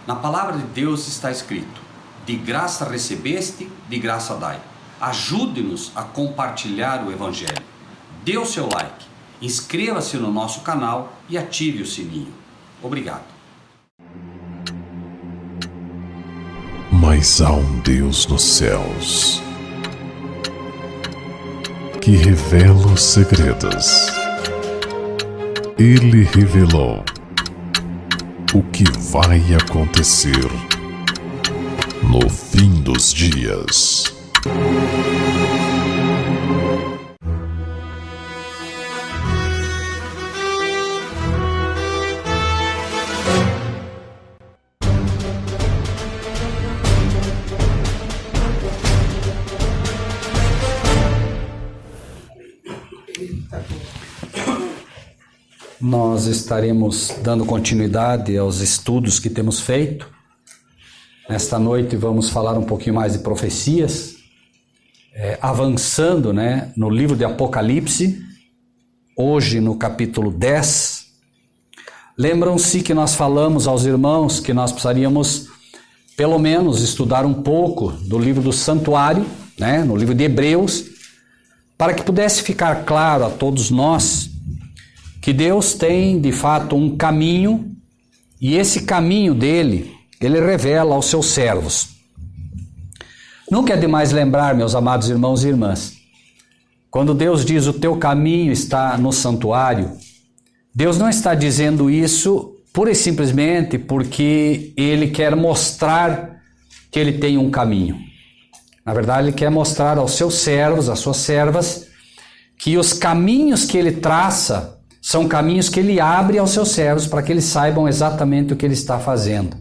Na palavra de Deus está escrito: de graça recebeste, de graça dai. Ajude-nos a compartilhar o Evangelho. Dê o seu like, inscreva-se no nosso canal e ative o sininho. Obrigado. Mas há um Deus nos céus que revela os segredos. Ele revelou o que vai acontecer no fim dos dias. Nós estaremos dando continuidade aos estudos que temos feito. Nesta noite vamos falar um pouquinho mais de profecias, avançando, no livro de Apocalipse, hoje no capítulo 10. Lembram-se que nós falamos aos irmãos que nós precisaríamos pelo menos estudar um pouco do livro do Santuário, no livro de Hebreus, para que pudesse ficar claro a todos nós que Deus tem, de fato, um caminho, e esse caminho dele, ele revela aos seus servos. Nunca é demais lembrar, meus amados irmãos e irmãs, quando Deus diz o teu caminho está no santuário, Deus não está dizendo isso pura e simplesmente porque ele quer mostrar que ele tem um caminho. Na verdade, ele quer mostrar aos seus servos, às suas servas, que os caminhos que ele traça são caminhos que ele abre aos seus servos para que eles saibam exatamente o que ele está fazendo.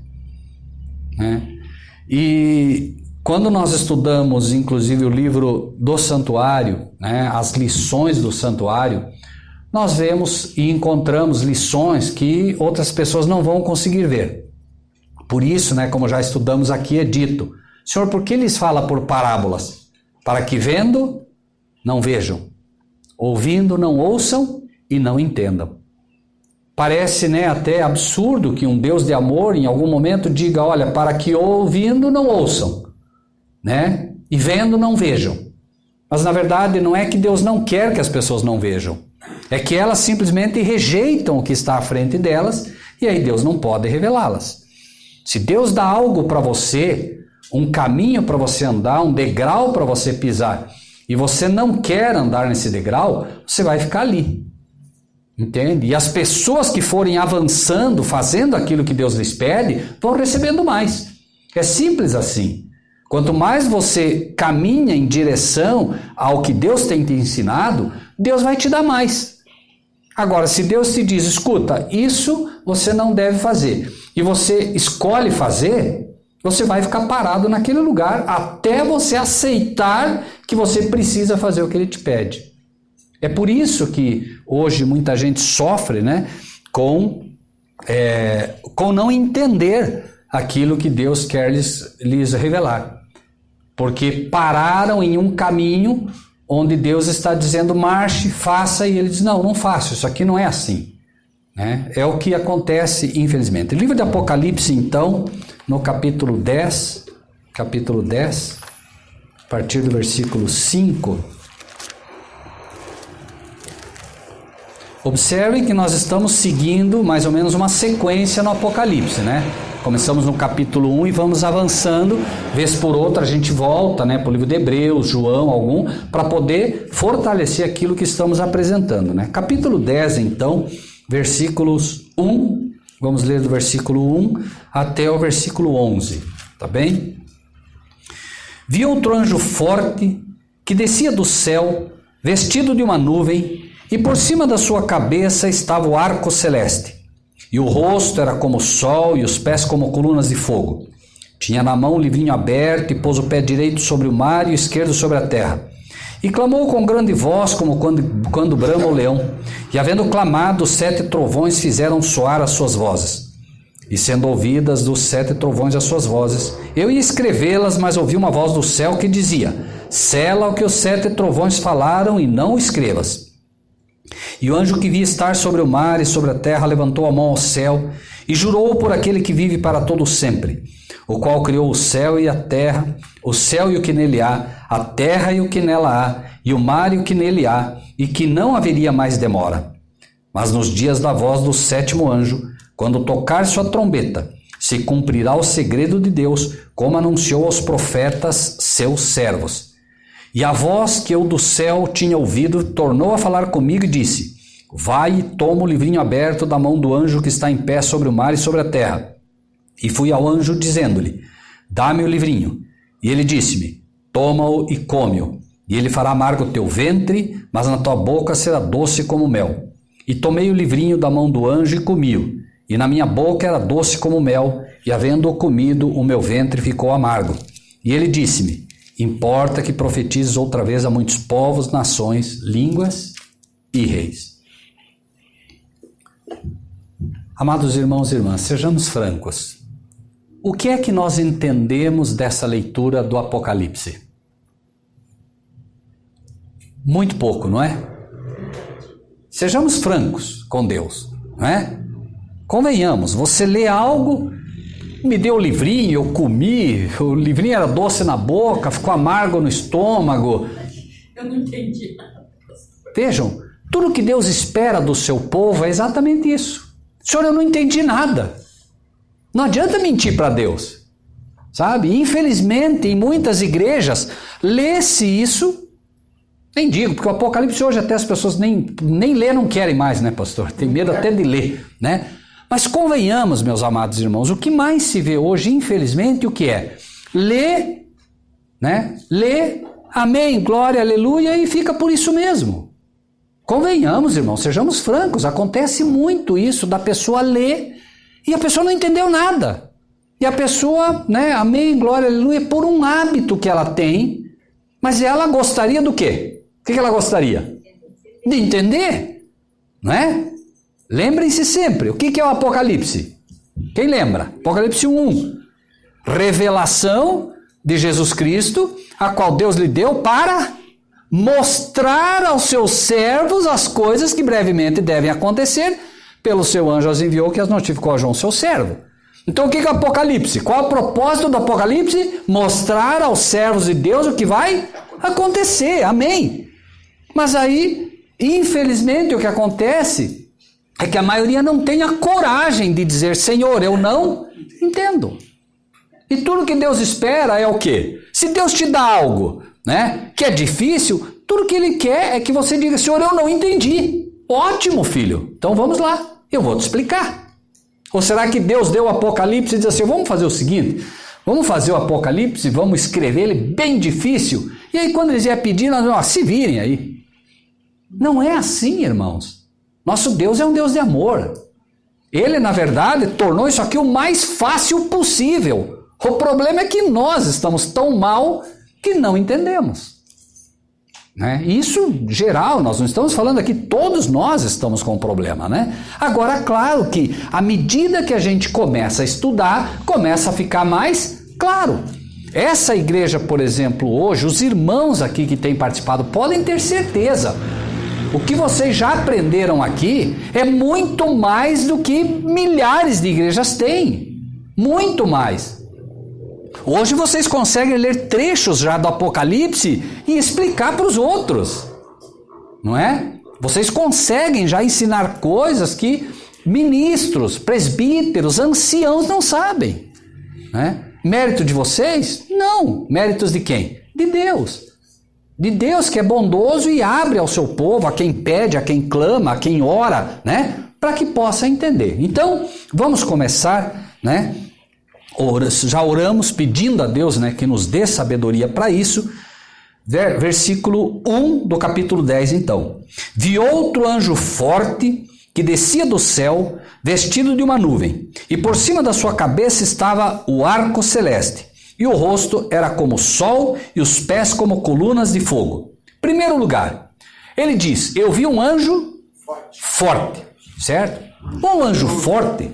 E quando nós estudamos, inclusive, o livro do santuário, as lições do santuário, nós vemos e encontramos lições que outras pessoas não vão conseguir ver. Por isso, como já estudamos aqui, é dito: Senhor, por que lhes fala por parábolas? Para que vendo, não vejam, ouvindo, não ouçam e não entendam. Parece até absurdo que um Deus de amor em algum momento diga: olha, para que ouvindo não ouçam, e vendo não vejam. Mas na verdade não é que Deus não quer que as pessoas não vejam, é que elas simplesmente rejeitam o que está à frente delas e aí Deus não pode revelá-las. Se Deus dá algo para você, um caminho para você andar, um degrau para você pisar, e você não quer andar nesse degrau, você vai ficar ali. Entende? E as pessoas que forem avançando, fazendo aquilo que Deus lhes pede, vão recebendo mais. É simples assim. Quanto mais você caminha em direção ao que Deus tem te ensinado, Deus vai te dar mais. Agora, se Deus te diz: escuta, isso você não deve fazer, e você escolhe fazer, você vai ficar parado naquele lugar até você aceitar que você precisa fazer o que Ele te pede. É por isso que hoje muita gente sofre com não entender aquilo que Deus quer lhes revelar. Porque pararam em um caminho onde Deus está dizendo: marche, faça, e ele diz: não faço, isso aqui não é assim. É o que acontece, infelizmente. O livro de Apocalipse, então, no capítulo 10, a partir do versículo 5... Observem que nós estamos seguindo mais ou menos uma sequência no Apocalipse, Começamos no capítulo 1 e vamos avançando, vez por outra a gente volta, para o livro de Hebreus, João, para poder fortalecer aquilo que estamos apresentando, Capítulo 10, então, versículos 1, vamos ler do versículo 1 até o versículo 11, tá bem? Vi outro anjo forte que descia do céu, vestido de uma nuvem, e por cima da sua cabeça estava o arco celeste, e o rosto era como o sol, e os pés como colunas de fogo. Tinha na mão um livrinho aberto, e pôs o pé direito sobre o mar e o esquerdo sobre a terra. E clamou com grande voz, como quando brama o leão. E havendo clamado, os 7 trovões fizeram soar as suas vozes. E sendo ouvidas dos 7 trovões as suas vozes, eu ia escrevê-las, mas ouvi uma voz do céu que dizia: sela o que os 7 trovões falaram e não o escrevas. E o anjo que via estar sobre o mar e sobre a terra levantou a mão ao céu E jurou por aquele que vive para todo sempre, o qual criou o céu e a terra, o céu e o que nele há, a terra e o que nela há, e o mar e o que nele há, e que não haveria mais demora. Mas nos dias da voz do sétimo anjo, quando tocar sua trombeta, se cumprirá o segredo de Deus, como anunciou aos profetas seus servos. E a voz que eu do céu tinha ouvido tornou a falar comigo e disse: vai e toma o livrinho aberto da mão do anjo que está em pé sobre o mar e sobre a terra. E fui ao anjo dizendo-lhe: dá-me o livrinho. E ele disse-me: toma-o e come-o. E ele fará amargo o teu ventre, mas na tua boca será doce como mel. E tomei o livrinho da mão do anjo e comi-o. E na minha boca era doce como mel, e havendo-o comido, o meu ventre ficou amargo. E ele disse-me: importa que profetizes outra vez a muitos povos, nações, línguas e reis. Amados irmãos e irmãs, sejamos francos. O que é que nós entendemos dessa leitura do Apocalipse? Muito pouco, não é? Sejamos francos com Deus, não é? Convenhamos, você lê algo, me deu o livrinho, eu comi, o livrinho era doce na boca, ficou amargo no estômago. Eu não entendi nada. Vejam, tudo que Deus espera do seu povo é exatamente isso. Senhor, eu não entendi nada. Não adianta mentir para Deus, sabe? Infelizmente, em muitas igrejas, lê-se isso. Nem digo, porque o Apocalipse hoje até as pessoas nem ler não querem mais, né, pastor? Tem medo até de ler, né? Mas convenhamos, meus amados irmãos, o que mais se vê hoje, infelizmente, o que é? Lê, né? Lê, amém, glória, aleluia, e fica por isso mesmo. Convenhamos, irmãos, sejamos francos, acontece muito isso da pessoa ler e a pessoa não entendeu nada. E a pessoa, né, amém, glória, aleluia, por um hábito que ela tem, mas ela gostaria do quê? O que ela gostaria? De entender, não é? Lembrem-se sempre, o que é o Apocalipse? Quem lembra? Apocalipse 1. Revelação de Jesus Cristo, a qual Deus lhe deu para mostrar aos seus servos as coisas que brevemente devem acontecer. Pelo seu anjo as enviou, que as notificou a João, seu servo. Então o que é o Apocalipse? Qual é o propósito do Apocalipse? Mostrar aos servos de Deus o que vai acontecer, amém? Mas aí, infelizmente, o que acontece é que a maioria não tem a coragem de dizer: Senhor, eu não entendo. E tudo que Deus espera é o quê? Se Deus te dá algo, né, que é difícil, tudo que Ele quer é que você diga: Senhor, eu não entendi. Ótimo, filho. Então vamos lá, eu vou te explicar. Ou será que Deus deu o Apocalipse e diz assim: vamos fazer o seguinte, vamos fazer o Apocalipse, vamos escrever ele bem difícil, e aí quando eles iam pedir, nós vamos, se virem aí. Não é assim, irmãos. Nosso Deus é um Deus de amor. Ele, na verdade, tornou isso aqui o mais fácil possível. O problema é que nós estamos tão mal que não entendemos. Né? Isso geral, nós não estamos falando aqui, todos nós estamos com um problema, né? Agora, claro que à medida que a gente começa a estudar, começa a ficar mais claro. Essa igreja, por exemplo, hoje, os irmãos aqui que têm participado podem ter certeza. O que vocês já aprenderam aqui é muito mais do que milhares de igrejas têm. Muito mais. Hoje vocês conseguem ler trechos já do Apocalipse e explicar para os outros, não é? Vocês conseguem já ensinar coisas que ministros, presbíteros, anciãos não sabem, né? Mérito de vocês? Não. Méritos de quem? De Deus. De Deus, que é bondoso e abre ao seu povo, a quem pede, a quem clama, a quem ora, né? Para que possa entender. Então, vamos começar, né? Já oramos pedindo a Deus, né, que nos dê sabedoria para isso. Versículo 1 do capítulo 10, então. Vi outro anjo forte que descia do céu, vestido de uma nuvem, e por cima da sua cabeça estava o arco celeste, e o rosto era como o sol e os pés como colunas de fogo. Primeiro lugar, ele diz: eu vi um anjo forte, certo? Um anjo forte,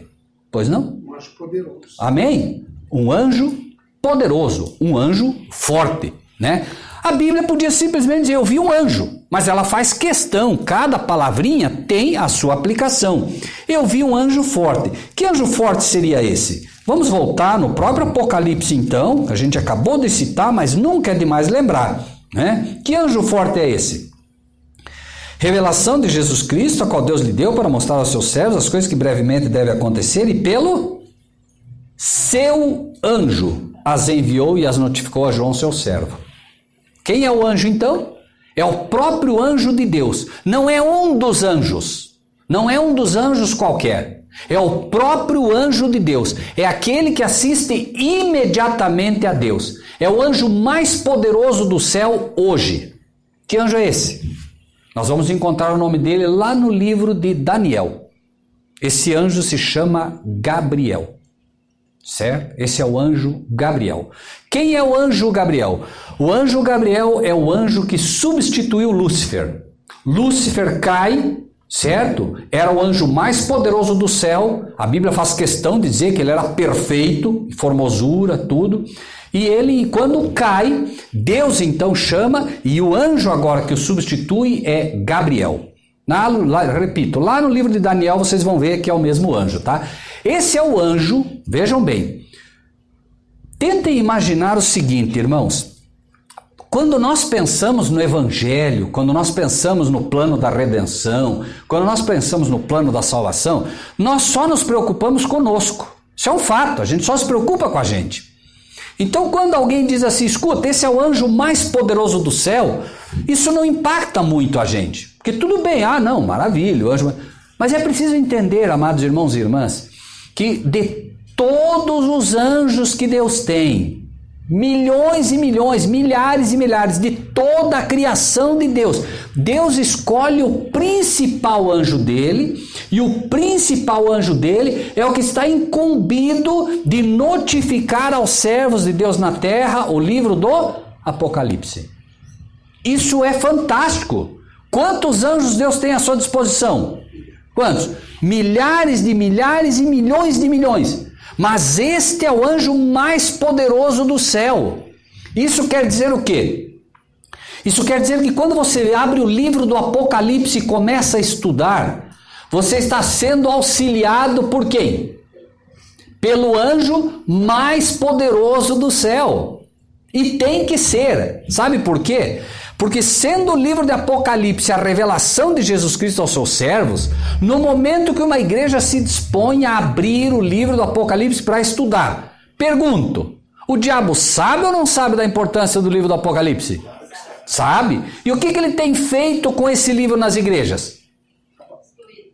pois não? Poderoso. Amém? Um anjo poderoso, um anjo forte. né? A Bíblia podia simplesmente dizer, eu vi um anjo, mas ela faz questão, cada palavrinha tem a sua aplicação. Eu vi um anjo forte. Que anjo forte seria esse? Vamos voltar no próprio Apocalipse então, que a gente acabou de citar, mas nunca é demais lembrar, né? Que anjo forte é esse? Revelação de Jesus Cristo, a qual Deus lhe deu para mostrar aos seus servos as coisas que brevemente devem acontecer, e pelo seu anjo as enviou e as notificou a João, seu servo. Quem é o anjo então? É o próprio anjo de Deus. Não é um dos anjos. Não é um dos anjos qualquer. É o próprio anjo de Deus. É aquele que assiste imediatamente a Deus. É o anjo mais poderoso do céu hoje. Que anjo é esse? Nós vamos encontrar o nome dele lá no livro de Daniel. Esse anjo se chama Gabriel. Certo? Esse é o anjo Gabriel. Quem é o anjo Gabriel? O anjo Gabriel é o anjo que substituiu Lúcifer. Lúcifer cai, certo? Era o anjo mais poderoso do céu. A Bíblia faz questão de dizer que ele era perfeito, formosura, tudo. E ele, quando cai, Deus então chama, e o anjo agora que o substitui é Gabriel. Repito, lá no livro de Daniel vocês vão ver que é o mesmo anjo, tá? Esse é o anjo, vejam bem. Tentem imaginar o seguinte, irmãos. Quando nós pensamos no Evangelho, quando nós pensamos no plano da redenção, quando nós pensamos no plano da salvação, nós só nos preocupamos conosco. Isso é um fato, a gente só se preocupa com a gente. Então, quando alguém diz assim, escuta, esse é o anjo mais poderoso do céu, isso não impacta muito a gente. Porque tudo bem, não, maravilha, o anjo... Mas é preciso entender, amados irmãos e irmãs, que de todos os anjos que Deus tem, milhões e milhões, milhares e milhares, de toda a criação de Deus, Deus escolhe o principal anjo dele, e o principal anjo dele é o que está incumbido de notificar aos servos de Deus na terra o livro do Apocalipse. Isso é fantástico. Quantos anjos Deus tem à sua disposição? Quantos? Milhares e milhões de milhões. Mas este é o anjo mais poderoso do céu. Isso quer dizer o quê? Isso quer dizer que quando você abre o livro do Apocalipse e começa a estudar, você está sendo auxiliado por quem? Pelo anjo mais poderoso do céu. E tem que ser. Sabe por quê? Porque sendo o livro de Apocalipse a revelação de Jesus Cristo aos seus servos, no momento que uma igreja se dispõe a abrir o livro do Apocalipse para estudar, pergunto, o diabo sabe ou não sabe da importância do livro do Apocalipse? Sabe? E o que ele tem feito com esse livro nas igrejas?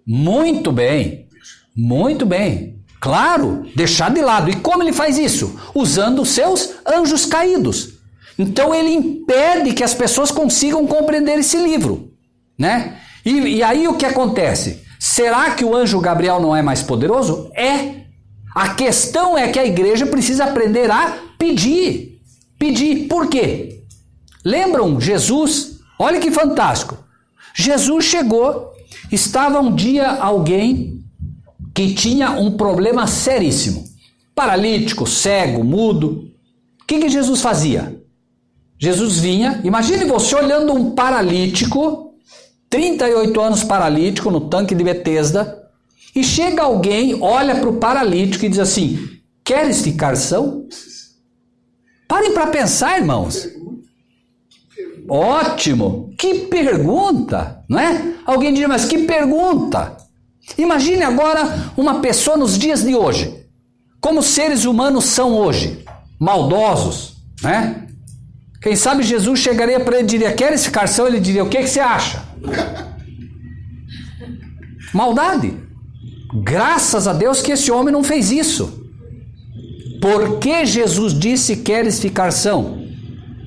Muito bem, muito bem. Claro, deixar de lado. E como ele faz isso? Usando os seus anjos caídos. Então ele impede que as pessoas consigam compreender esse livro, né? E aí o que acontece? Será que o anjo Gabriel não é mais poderoso? É. A questão é que a igreja precisa aprender a pedir. Pedir. Por quê? Lembram Jesus? Olha que fantástico. Jesus chegou, estava um dia alguém que tinha um problema seríssimo. Paralítico, cego, mudo. O que Jesus fazia? Jesus vinha, imagine você olhando um paralítico, 38 anos paralítico no tanque de Betesda, e chega alguém, olha para o paralítico e diz assim, queres ficar são? Parem para pensar, irmãos. Ótimo, que pergunta, não é? Alguém diz, mas que pergunta? Imagine agora uma pessoa nos dias de hoje, como os seres humanos são hoje, maldosos, né? Quem sabe Jesus chegaria para ele e diria, queres ficar são? Ele diria, o que você acha? Maldade. Graças a Deus que esse homem não fez isso. Por que Jesus disse, queres ficar são?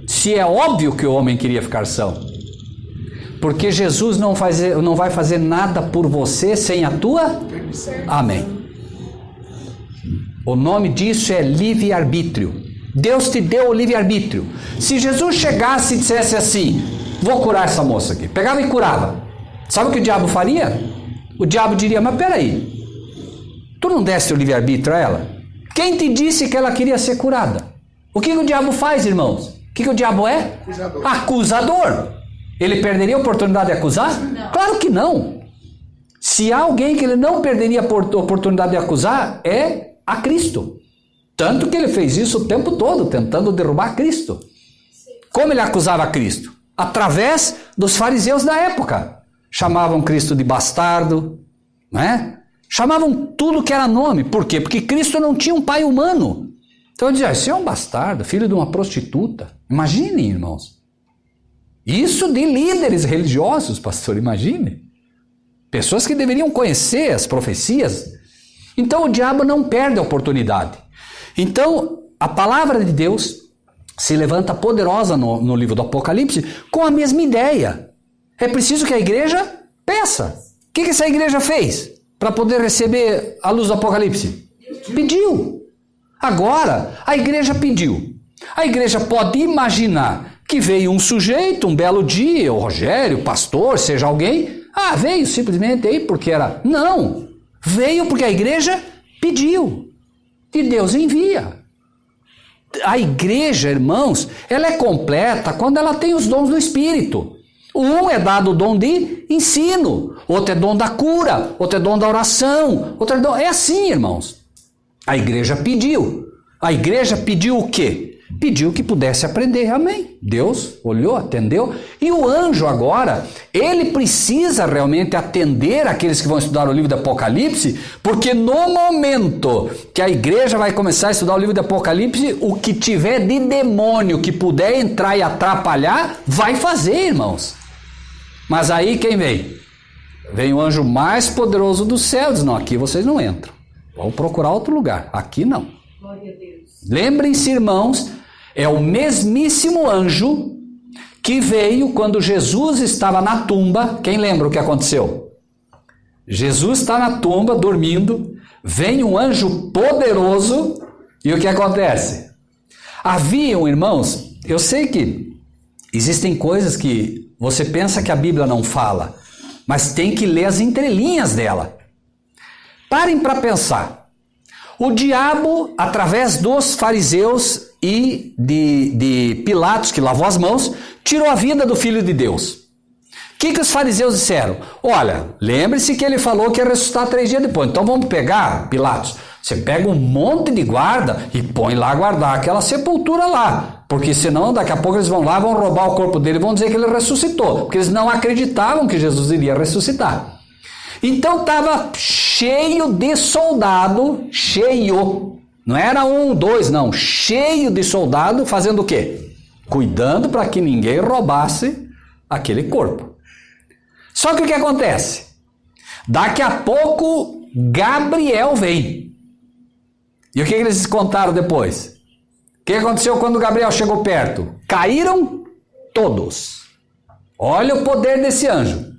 Se é óbvio que o homem queria ficar são. Porque Jesus não vai fazer nada por você sem a tua? Amém. O nome disso é livre-arbítrio. Deus te deu o livre-arbítrio. Se Jesus chegasse e dissesse assim, vou curar essa moça aqui, pegava e curava, sabe o que o diabo faria? O diabo diria, mas peraí, tu não deste o livre-arbítrio a ela? Quem te disse que ela queria ser curada? O que o diabo faz, irmãos? que o diabo é? Acusador. Ele perderia a oportunidade de acusar? Não. Claro que não. Se há alguém que ele não perderia a oportunidade de acusar, é a Cristo. Tanto que ele fez isso o tempo todo, tentando derrubar Cristo. Como ele acusava Cristo? Através dos fariseus da época. Chamavam Cristo de bastardo, né? Chamavam tudo que era nome. Por quê? Porque Cristo não tinha um pai humano. Então ele dizia, esse é um bastardo, filho de uma prostituta. Imaginem, irmãos. Isso de líderes religiosos, pastor, imagine. Pessoas que deveriam conhecer as profecias. Então o diabo não perde a oportunidade. Então a palavra de Deus se levanta poderosa no livro do Apocalipse com a mesma ideia. É preciso que a igreja peça. O que essa igreja fez para poder receber a luz do Apocalipse? Pediu. Agora a igreja pediu. A igreja pode imaginar que veio um sujeito, um belo dia, o Rogério, o pastor, seja alguém. Veio simplesmente aí porque era. Não. Veio porque a igreja pediu. E Deus envia. A igreja, irmãos, ela é completa quando ela tem os dons do Espírito. Um é dado o dom de ensino, outro é dom da cura, outro é dom da oração, outro é dom... É assim, irmãos. A igreja pediu. A igreja pediu o quê? Pediu que pudesse aprender, amém. Deus olhou, atendeu. E o anjo agora, ele precisa realmente atender aqueles que vão estudar o livro do Apocalipse, porque no momento que a igreja vai começar a estudar o livro do Apocalipse, o que tiver de demônio que puder entrar e atrapalhar, vai fazer, irmãos. Mas aí quem vem? Vem o anjo mais poderoso do céu, diz, não, aqui vocês não entram. Vão procurar outro lugar, aqui não. Glória a Deus. Lembrem-se, irmãos, é o mesmíssimo anjo que veio quando Jesus estava na tumba. Quem lembra o que aconteceu? Jesus está na tumba, dormindo, vem um anjo poderoso e o que acontece? Haviam, irmãos, eu sei que existem coisas que você pensa que a Bíblia não fala, mas tem que ler as entrelinhas dela. Parem para pensar. O diabo, através dos fariseus e de Pilatos, que lavou as mãos, tirou a vida do Filho de Deus. O que os fariseus disseram? Olha, lembre-se que ele falou que ia ressuscitar 3 dias depois. Então vamos pegar, Pilatos, você pega um monte de guarda e põe lá guardar aquela sepultura lá. Porque senão daqui a pouco eles vão lá, vão roubar o corpo dele e vão dizer que ele ressuscitou. Porque eles não acreditavam que Jesus iria ressuscitar. Então estava cheio de soldado, cheio, não era 1, 2, não, cheio de soldado fazendo o quê? Cuidando para que ninguém roubasse aquele corpo. Só que o que acontece? Daqui a pouco Gabriel vem. E o que eles contaram depois? O que aconteceu quando Gabriel chegou perto? Caíram todos. Olha o poder desse anjo.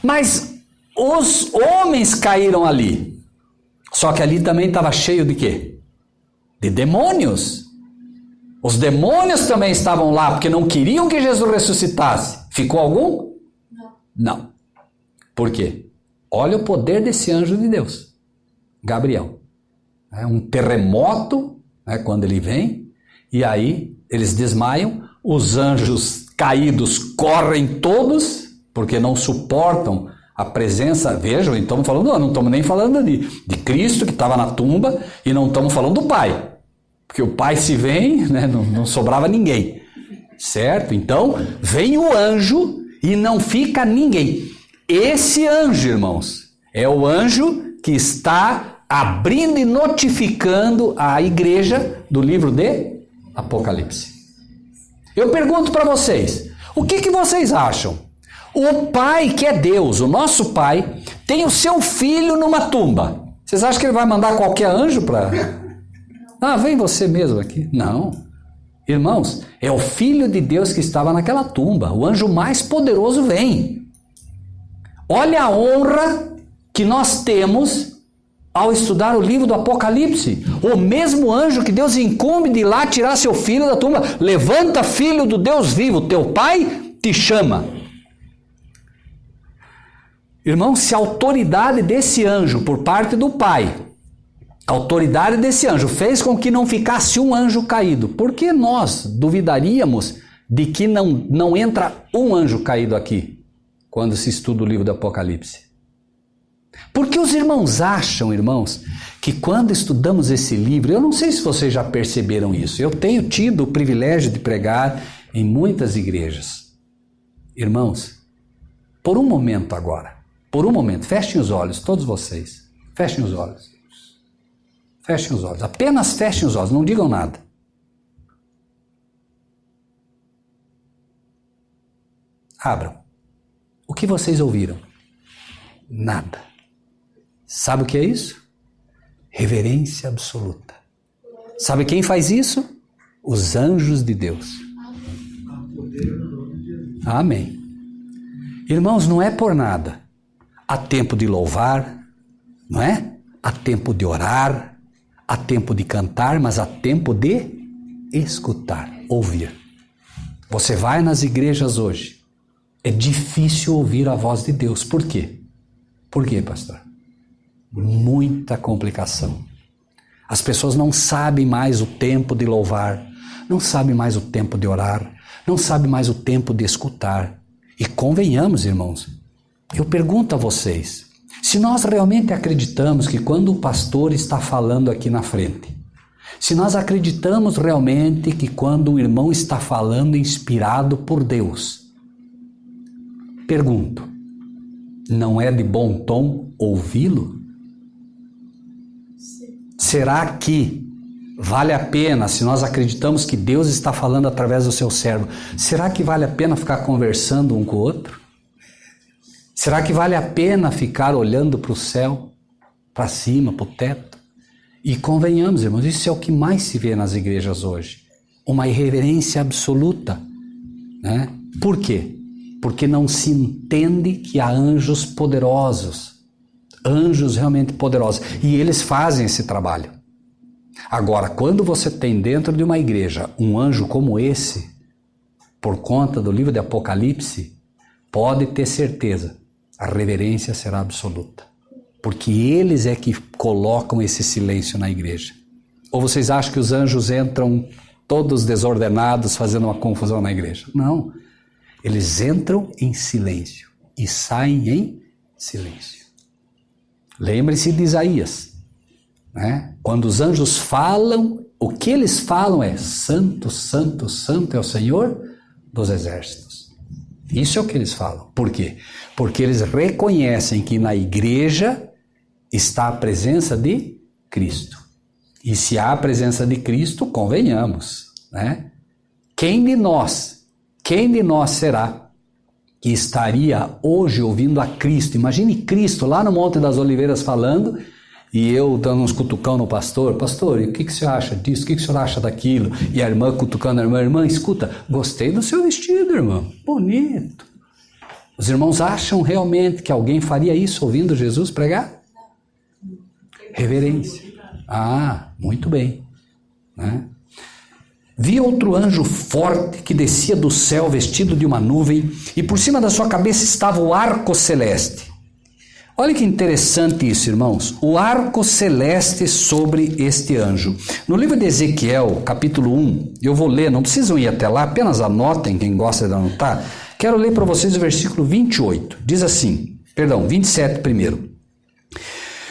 Mas os homens caíram ali. Só que ali também estava cheio de quê? De demônios. Os demônios também estavam lá, porque não queriam que Jesus ressuscitasse. Ficou algum? Não. Por quê? Olha o poder desse anjo de Deus. Gabriel. É um terremoto, né, quando ele vem, e aí eles desmaiam, os anjos caídos correm todos, porque não suportam a presença. Vejam, estamos falando, não estamos nem falando de Cristo que estava na tumba, e não estamos falando do Pai, porque o Pai se vem, né, não sobrava ninguém, certo? Então vem o anjo e não fica ninguém. Esse anjo, irmãos, é o anjo que está abrindo e notificando a igreja do livro de Apocalipse. Eu pergunto para vocês, o que vocês acham? O Pai, que é Deus, o nosso Pai, tem o seu filho numa tumba. Vocês acham que ele vai mandar qualquer anjo para... vem você mesmo aqui. Não. Irmãos, é o Filho de Deus que estava naquela tumba. O anjo mais poderoso vem. Olha a honra que nós temos ao estudar o livro do Apocalipse. O mesmo anjo que Deus incumbe de ir lá tirar seu filho da tumba. Levanta, filho do Deus vivo, teu pai te chama. Irmão, se a autoridade desse anjo por parte do Pai A autoridade desse anjo fez com que não ficasse um anjo caído. Por que nós duvidaríamos de que não entra um anjo caído aqui, quando se estuda o livro do Apocalipse? Porque os irmãos acham, irmãos, que quando estudamos esse livro, eu não sei se vocês já perceberam isso, eu tenho tido o privilégio de pregar em muitas igrejas. Irmãos, por um momento agora, fechem os olhos, todos vocês, fechem os olhos. Fechem os olhos, apenas fechem os olhos, não digam nada. Abram. O que vocês ouviram? Nada. Sabe o que é isso? Reverência absoluta. Sabe quem faz isso? Os anjos de Deus. Amém. Irmãos, não é por nada. Há tempo de louvar, não é? Há tempo de orar, há tempo de cantar, mas há tempo de escutar, ouvir. Você vai nas igrejas hoje, é difícil ouvir a voz de Deus. Por quê? Por quê, pastor? Muita complicação. As pessoas não sabem mais o tempo de louvar, não sabem mais o tempo de orar, não sabem mais o tempo de escutar. E convenhamos, irmãos, eu pergunto a vocês, se nós realmente acreditamos que quando o pastor está falando aqui na frente, se nós acreditamos realmente que quando o irmão está falando inspirado por Deus, pergunto, não é de bom tom ouvi-lo? Será que vale a pena, se nós acreditamos que Deus está falando através do seu servo, será que vale a pena ficar conversando um com o outro? Será que vale a pena ficar olhando para o céu, para cima, para o teto? E convenhamos, irmãos, isso é o que mais se vê nas igrejas hoje. Uma irreverência absoluta, né? Por quê? Porque não se entende que há anjos poderosos, anjos realmente poderosos, e eles fazem esse trabalho. Agora, quando você tem dentro de uma igreja um anjo como esse, por conta do livro de Apocalipse, pode ter certeza, a reverência será absoluta. Porque eles é que colocam esse silêncio na igreja. Ou vocês acham que os anjos entram todos desordenados, fazendo uma confusão na igreja? Não. Eles entram em silêncio e saem em silêncio. Lembre-se de Isaías, né? Quando os anjos falam, o que eles falam é Santo, Santo, Santo é o Senhor dos Exércitos. Isso é o que eles falam. Por quê? Porque eles reconhecem que na igreja está a presença de Cristo. E se há a presença de Cristo, convenhamos, né? Quem de nós será que estaria hoje ouvindo a Cristo? Imagine Cristo lá no Monte das Oliveiras falando e eu dando uns cutucão no pastor. Pastor, e o que o senhor acha disso? O que o senhor acha daquilo? E a irmã cutucando a irmã. Irmã, escuta, gostei do seu vestido, irmão. Bonito. Os irmãos acham realmente que alguém faria isso ouvindo Jesus pregar? Reverência. Ah, muito bem. Né? Vi outro anjo forte que descia do céu vestido de uma nuvem e por cima da sua cabeça estava o arco celeste. Olha que interessante isso, irmãos. O arco celeste sobre este anjo. No livro de Ezequiel, capítulo 1, eu vou ler, não precisam ir até lá, apenas anotem, quem gosta de anotar. Quero ler para vocês o versículo 28. Diz assim, 27 primeiro.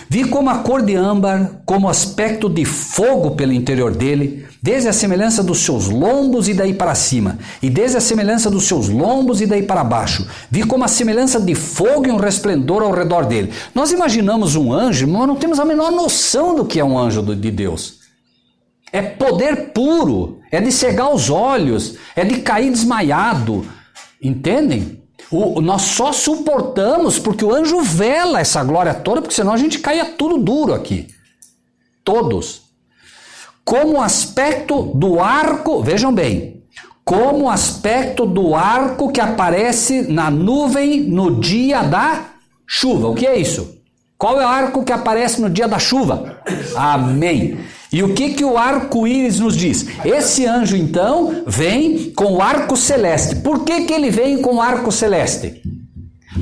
Vi como a cor de âmbar, como aspecto de fogo pelo interior dele, desde a semelhança dos seus lombos e daí para cima, e desde a semelhança dos seus lombos e daí para baixo. Vi como a semelhança de fogo e um resplendor ao redor dele. Nós imaginamos um anjo, mas não temos a menor noção do que é um anjo de Deus. É poder puro, é de cegar os olhos, é de cair desmaiado. Entendem? Nós só suportamos porque o anjo vela essa glória toda, porque senão a gente caia tudo duro aqui. Todos. Como o aspecto do arco, vejam bem, como o aspecto do arco que aparece na nuvem no dia da chuva. O que é isso? Qual é o arco que aparece no dia da chuva? Amém. E o que o arco-íris nos diz? Esse anjo, então, vem com o arco celeste. Por que ele vem com o arco celeste?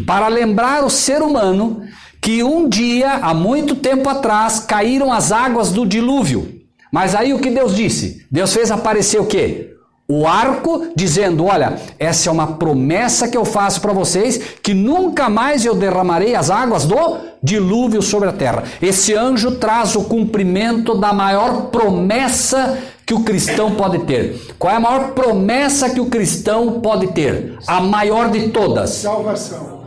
Para lembrar o ser humano que um dia, há muito tempo atrás, caíram as águas do dilúvio. Mas aí o que Deus disse? Deus fez aparecer o quê? O arco, dizendo, olha, essa é uma promessa que eu faço para vocês, que nunca mais eu derramarei as águas do dilúvio sobre a terra. Esse anjo traz o cumprimento da maior promessa que o cristão pode ter. Qual é a maior promessa que o cristão pode ter? A maior de todas. Salvação.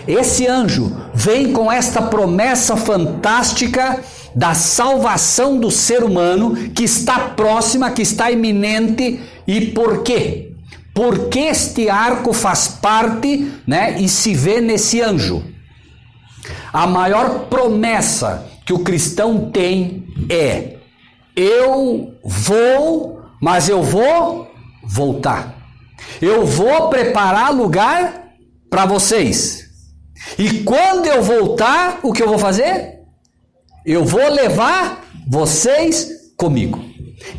Esse anjo vem com esta promessa fantástica da salvação do ser humano, que está próxima, que está iminente. E por quê? Porque este arco faz parte, né, e se vê nesse anjo. A maior promessa que o cristão tem é: eu vou, mas eu vou voltar. Eu vou preparar lugar para vocês. E quando eu voltar, o que eu vou fazer? Eu vou levar vocês comigo.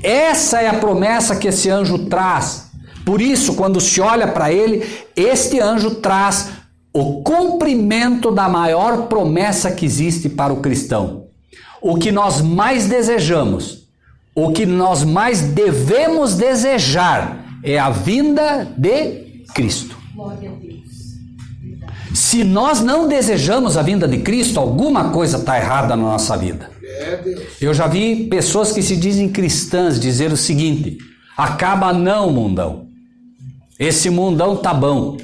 Essa é a promessa que esse anjo traz. Por isso, quando se olha para ele, este anjo traz o cumprimento da maior promessa que existe para o cristão. O que nós mais desejamos, o que nós mais devemos desejar é a vinda de Cristo. Glória a Deus. Se nós não desejamos a vinda de Cristo, alguma coisa está errada na nossa vida. Eu já vi pessoas que se dizem cristãs dizer o seguinte: acaba não, mundão. Esse mundão tá bom.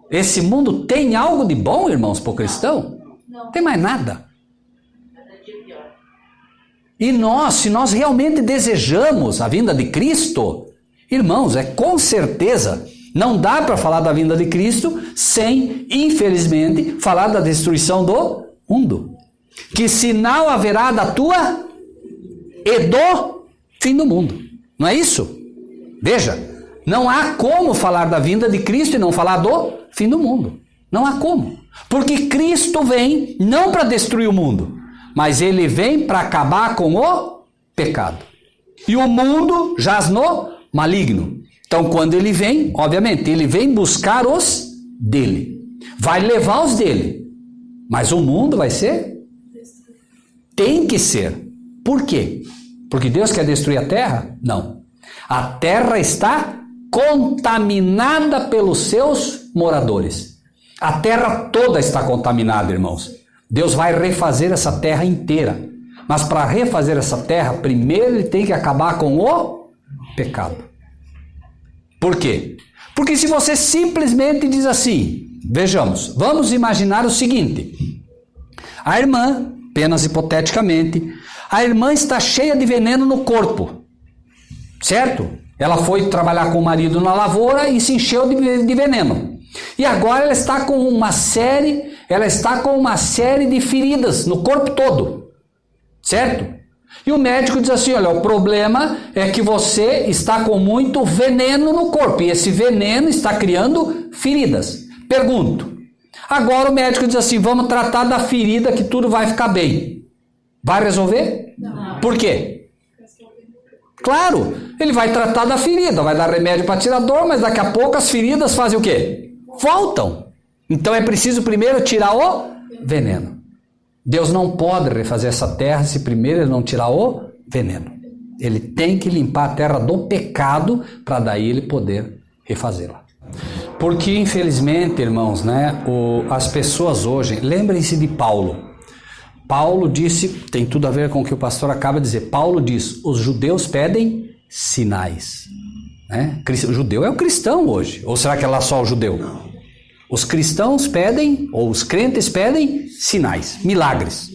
Esse mundo tem algo de bom, irmãos, para o cristão? Não tem mais nada. E nós, se nós realmente desejamos a vinda de Cristo, irmãos, com certeza, não dá para falar da vinda de Cristo sem, infelizmente, falar da destruição do mundo. Que sinal haverá da tua e do fim do mundo? Não é isso? Veja, não há como falar da vinda de Cristo e não falar do fim do mundo. Não há como. Porque Cristo vem não para destruir o mundo, mas ele vem para acabar com o pecado. E o mundo jaz no maligno. Então, quando ele vem, obviamente, ele vem buscar os dele. Vai levar os dele. Mas o mundo vai ser? Tem que ser. Por quê? Porque Deus quer destruir a terra? Não. A terra está contaminada pelos seus moradores. A terra toda está contaminada, irmãos. Deus vai refazer essa terra inteira. Mas para refazer essa terra, primeiro ele tem que acabar com o pecado. Por quê? Porque se você simplesmente diz assim, vejamos, vamos imaginar o seguinte: a irmã, apenas hipoteticamente, a irmã está cheia de veneno no corpo, certo? Ela foi trabalhar com o marido na lavoura e se encheu de veneno. E agora ela está com uma série de feridas no corpo todo, certo? E o médico diz assim: olha, o problema é que você está com muito veneno no corpo e esse veneno está criando feridas. Pergunto, agora o médico diz assim: vamos tratar da ferida que tudo vai ficar bem. Vai resolver? Não. Por quê? Claro, ele vai tratar da ferida, vai dar remédio para tirar dor, mas daqui a pouco as feridas fazem o quê? Voltam. Então é preciso primeiro tirar o veneno. Deus não pode refazer essa terra se primeiro ele não tirar o veneno. Ele tem que limpar a terra do pecado para daí ele poder refazê-la. Porque infelizmente, irmãos, né, as pessoas hoje, lembrem-se de Paulo. Paulo disse, tem tudo a ver com o que o pastor acaba de dizer. Paulo diz: os judeus pedem sinais. Né? O judeu é o cristão hoje. Ou será que é lá só o judeu? Não. Os cristãos pedem, ou os crentes pedem sinais, milagres.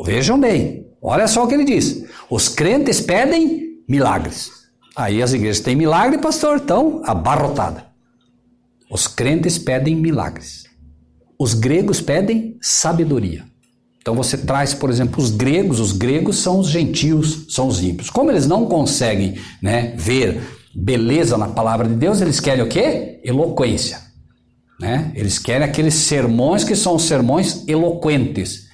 Vejam bem, olha só o que ele diz. Os crentes pedem milagres. Aí as igrejas têm milagre, pastor, estão abarrotadas. Os crentes pedem milagres. Os gregos pedem sabedoria. Então você traz, por exemplo, os gregos são os gentios, são os ímpios. Como eles não conseguem, né, ver beleza na palavra de Deus, eles querem o quê? Eloquência. Né? Eles querem aqueles sermões que são sermões eloquentes,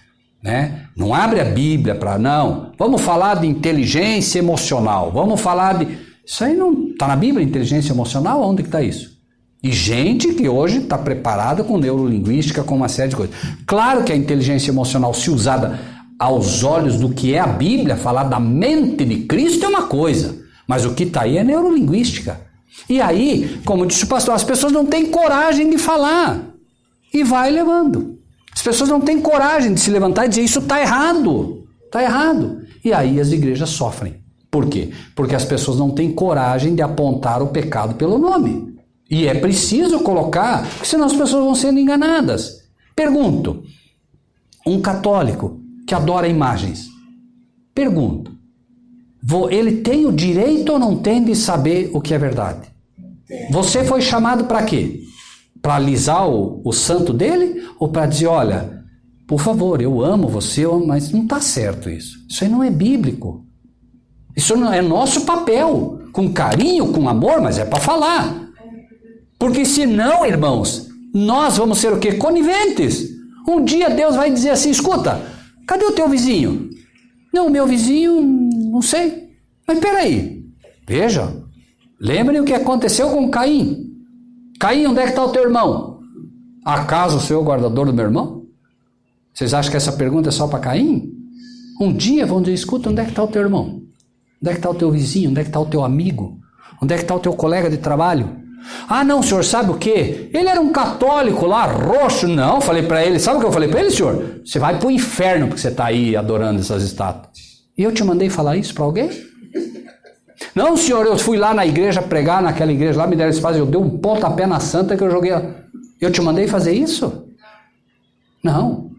né? Não abre a Bíblia para não. Vamos falar de inteligência emocional. Vamos falar de... Isso aí não está na Bíblia, inteligência emocional? Onde que está isso? E gente que hoje está preparada com neurolinguística, com uma série de coisas. Claro que a inteligência emocional, se usada aos olhos do que é a Bíblia, falar da mente de Cristo é uma coisa, mas o que está aí é neurolinguística. E aí, como disse o pastor, as pessoas não têm coragem de falar e vai levando. As pessoas não têm coragem de se levantar e dizer isso está errado, está errado. E aí as igrejas sofrem. Por quê? Porque as pessoas não têm coragem de apontar o pecado pelo nome. E é preciso colocar, porque senão as pessoas vão sendo enganadas. Pergunto, um católico que adora imagens, pergunto, ele tem o direito ou não tem de saber o que é verdade? Você foi chamado para quê? Para alisar o santo dele? Ou para dizer, olha, por favor, eu amo você, mas não está certo isso. Isso aí não é bíblico. Isso não é nosso papel. Com carinho, com amor, mas é para falar. Porque senão, irmãos, nós vamos ser o quê? Coniventes. Um dia Deus vai dizer assim, escuta, cadê o teu vizinho? Não, o meu vizinho, não sei. Mas peraí, veja, lembrem o que aconteceu com Caim. Caim, onde é que está o teu irmão? Acaso o Senhor é o guardador do meu irmão? Vocês acham que essa pergunta é só para Caim? Um dia vão dizer, escuta, onde é que está o teu irmão? Onde é que está o teu vizinho? Onde é que está o teu amigo? Onde é que está o teu colega de trabalho? Ah, não, senhor, sabe o quê? Ele era um católico lá, roxo. Não, falei para ele, sabe o que eu falei para ele, senhor? Você vai para o inferno porque você está aí adorando essas estátuas. E eu te mandei falar isso para alguém? Não, senhor, eu fui lá na igreja pregar, naquela igreja lá, me deram espaço, eu dei um pontapé na santa que eu joguei. Eu te mandei fazer isso? Não.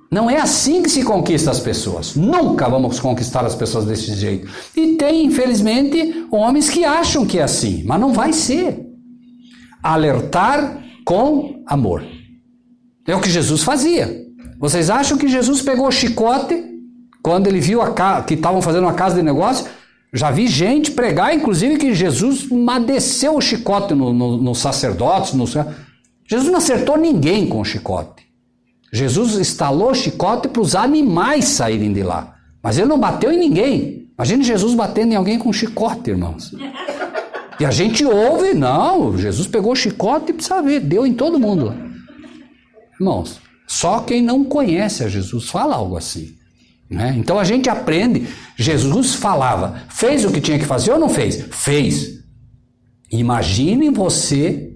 Não é assim que se conquista as pessoas. Nunca vamos conquistar as pessoas desse jeito. E tem, infelizmente, homens que acham que é assim, mas não vai ser. Alertar com amor. É o que Jesus fazia. Vocês acham que Jesus pegou o chicote quando ele viu que estavam fazendo uma casa de negócio? Já vi gente pregar, inclusive, que Jesus desceu o chicote nos sacerdotes. Jesus não acertou ninguém com o chicote. Jesus instalou o chicote para os animais saírem de lá. Mas ele não bateu em ninguém. Imagine Jesus batendo em alguém com um chicote, irmãos. E a gente ouve, não, Jesus pegou o chicote e precisa ver, deu em todo mundo lá. Irmãos, só quem não conhece a Jesus fala algo assim. Né? Então a gente aprende, Jesus falava, fez o que tinha que fazer ou não fez? Fez. Imagine você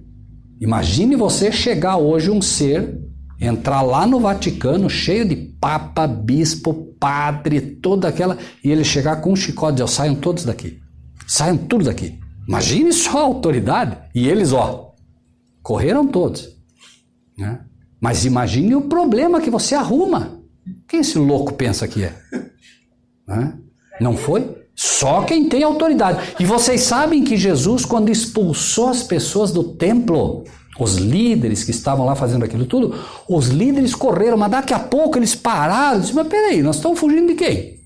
chegar hoje um ser, entrar lá no Vaticano, cheio de papa, bispo, padre, toda aquela, e ele chegar com um chicote e dizer, saiam todos daqui, saiam tudo daqui. Imagine só a autoridade. E eles, correram todos. Né? Mas imagine o problema que você arruma. Quem esse louco pensa que é? Né? Não foi? Só quem tem autoridade. E vocês sabem que Jesus, quando expulsou as pessoas do templo, os líderes que estavam lá fazendo aquilo tudo, os líderes correram, mas daqui a pouco eles pararam e disseram, mas peraí, nós estamos fugindo de quem?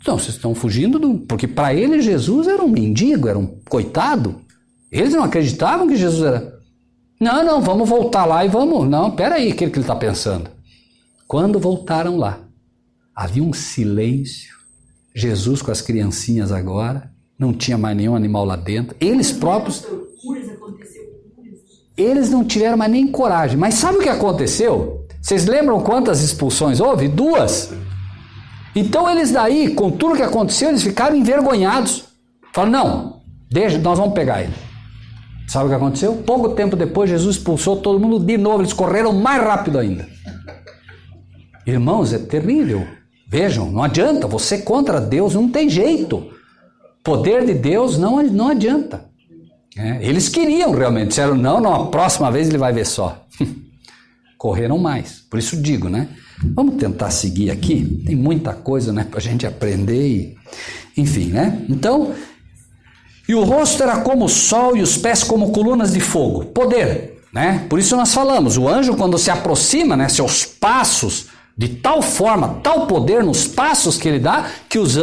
Não, vocês estão fugindo porque para eles Jesus era um mendigo, era um coitado. Eles não acreditavam que Jesus era. Não, vamos voltar lá e vamos. Não, peraí, o que ele está pensando? Quando voltaram lá, havia um silêncio. Jesus com as criancinhas agora, não tinha mais nenhum animal lá dentro. Eles próprios, eles não tiveram mais nem coragem. Mas sabe o que aconteceu? Vocês lembram quantas expulsões houve? 2. Então eles daí, com tudo que aconteceu, eles ficaram envergonhados. Falaram, não, deixa, nós vamos pegar ele. Sabe o que aconteceu? Pouco tempo depois, Jesus expulsou todo mundo de novo, eles correram mais rápido ainda. Irmãos, é terrível. Vejam, não adianta, você contra Deus não tem jeito. Poder de Deus não adianta. Eles queriam realmente, disseram, não, a próxima vez ele vai ver só. Correram mais, por isso digo, né? Vamos tentar seguir aqui, tem muita coisa, né, pra gente aprender, enfim, né? Então, e o rosto era como o sol e os pés como colunas de fogo, poder, né? Por isso nós falamos, o anjo quando se aproxima, né, seus passos, de tal forma, tal poder nos passos que ele dá, que os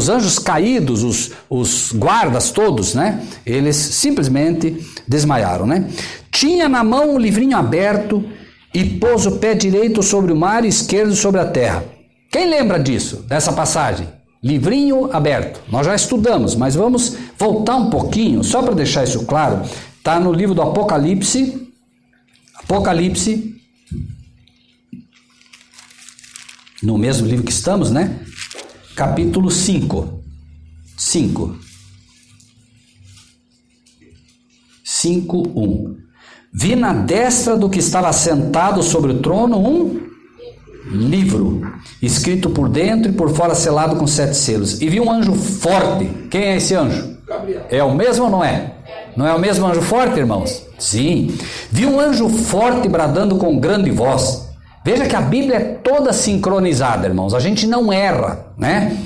anjos caídos, os guardas todos, né, eles simplesmente desmaiaram, né? Tinha na mão o livrinho aberto e pôs o pé direito sobre o mar e esquerdo sobre a terra. Quem lembra disso, dessa passagem? Livrinho aberto. Nós já estudamos, mas vamos voltar um pouquinho, só para deixar isso claro. Está no livro do Apocalipse. Apocalipse. No mesmo livro que estamos, né? Capítulo 5. 5:1. Vi na destra do que estava sentado sobre o trono um livro, escrito por dentro e por fora selado com 7 selos. E vi um anjo forte. Quem é esse anjo? Gabriel. É o mesmo ou não é? Não é o mesmo anjo forte, irmãos? Sim. Vi um anjo forte bradando com grande voz. Veja que a Bíblia é toda sincronizada, irmãos. A gente não erra, né?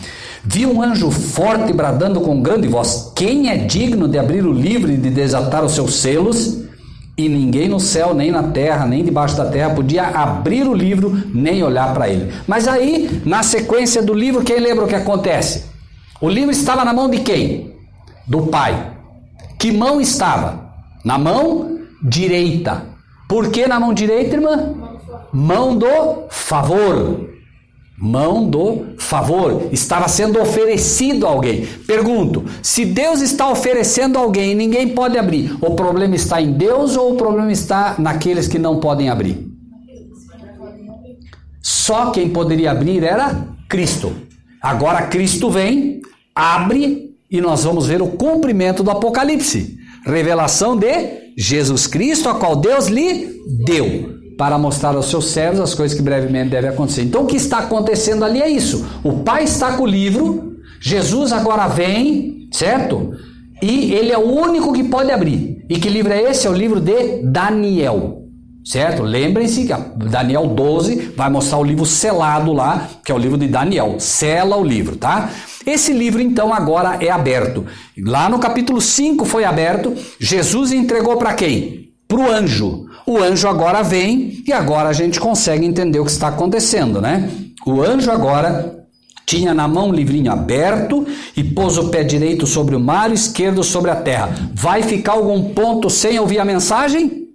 Vi um anjo forte bradando com grande voz. Quem é digno de abrir o livro e de desatar os seus selos? E ninguém no céu, nem na terra, nem debaixo da terra podia abrir o livro, nem olhar para ele. Mas aí, na sequência do livro, quem lembra o que acontece? O livro estava na mão de quem? Do Pai. Que mão estava? Na mão direita. Por que na mão direita, irmã? Mão do favor. Mão do favor. Estava sendo oferecido a alguém. Pergunto, se Deus está oferecendo a alguém e ninguém pode abrir, o problema está em Deus ou o problema está naqueles que não podem abrir? Só quem poderia abrir era Cristo. Agora Cristo vem, abre e nós vamos ver o cumprimento do Apocalipse. Revelação de Jesus Cristo, a qual Deus lhe deu, para mostrar aos seus servos as coisas que brevemente devem acontecer. Então o que está acontecendo ali é isso. O Pai está com o livro, Jesus agora vem, certo? E ele é o único que pode abrir. E que livro é esse? É o livro de Daniel, certo? Lembrem-se que Daniel 12 vai mostrar o livro selado lá, que é o livro de Daniel. Sela o livro, tá? Esse livro então agora é aberto. Lá no capítulo 5 foi aberto. Jesus entregou para quem? Para o anjo. O anjo agora vem e agora a gente consegue entender o que está acontecendo, né? O anjo agora tinha na mão um livrinho aberto e pôs o pé direito sobre o mar e o esquerdo sobre a terra. Vai ficar algum ponto sem ouvir a mensagem?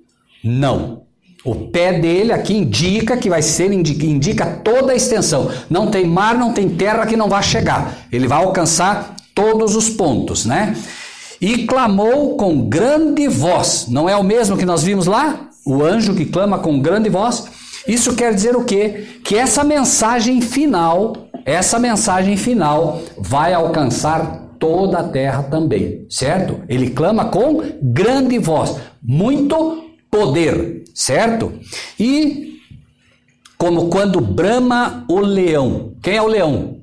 Não. O pé dele aqui indica que vai ser, indica toda a extensão. Não tem mar, não tem terra que não vai chegar. Ele vai alcançar todos os pontos, né? E clamou com grande voz. Não é o mesmo que nós vimos lá? O anjo que clama com grande voz. Isso quer dizer o quê? Que essa mensagem final vai alcançar toda a terra também, certo? Ele clama com grande voz, muito poder, certo? E como quando brama o leão. Quem é o leão?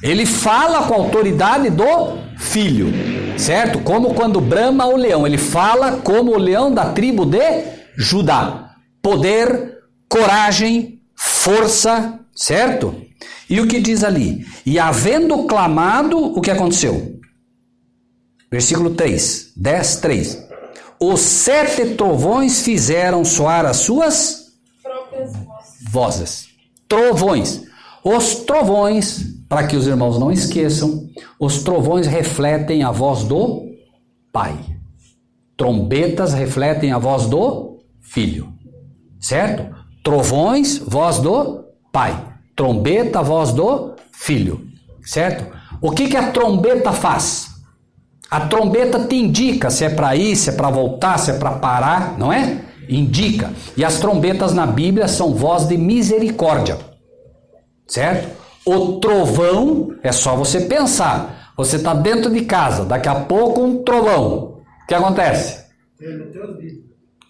Ele fala com a autoridade do filho, certo? Como quando brama o leão. Ele fala como o leão da tribo de Judá. Poder, coragem, força, certo? E o que diz ali? E havendo clamado, o que aconteceu? Versículo 3, 10, 3. Os 7 trovões fizeram soar as suas próprias vozes. Trovões. Os trovões, para que os irmãos não esqueçam, os trovões refletem a voz do Pai. Trombetas refletem a voz do Filho. Certo? Trovões, voz do Pai. Trombeta, voz do Filho. Certo? O que a trombeta faz? A trombeta te indica se é para ir, se é para voltar, se é para parar, não é? Indica. E as trombetas na Bíblia são voz de misericórdia. Certo? O trovão, é só você pensar. Você está dentro de casa, daqui a pouco um trovão. O que acontece? Treme até os vidros.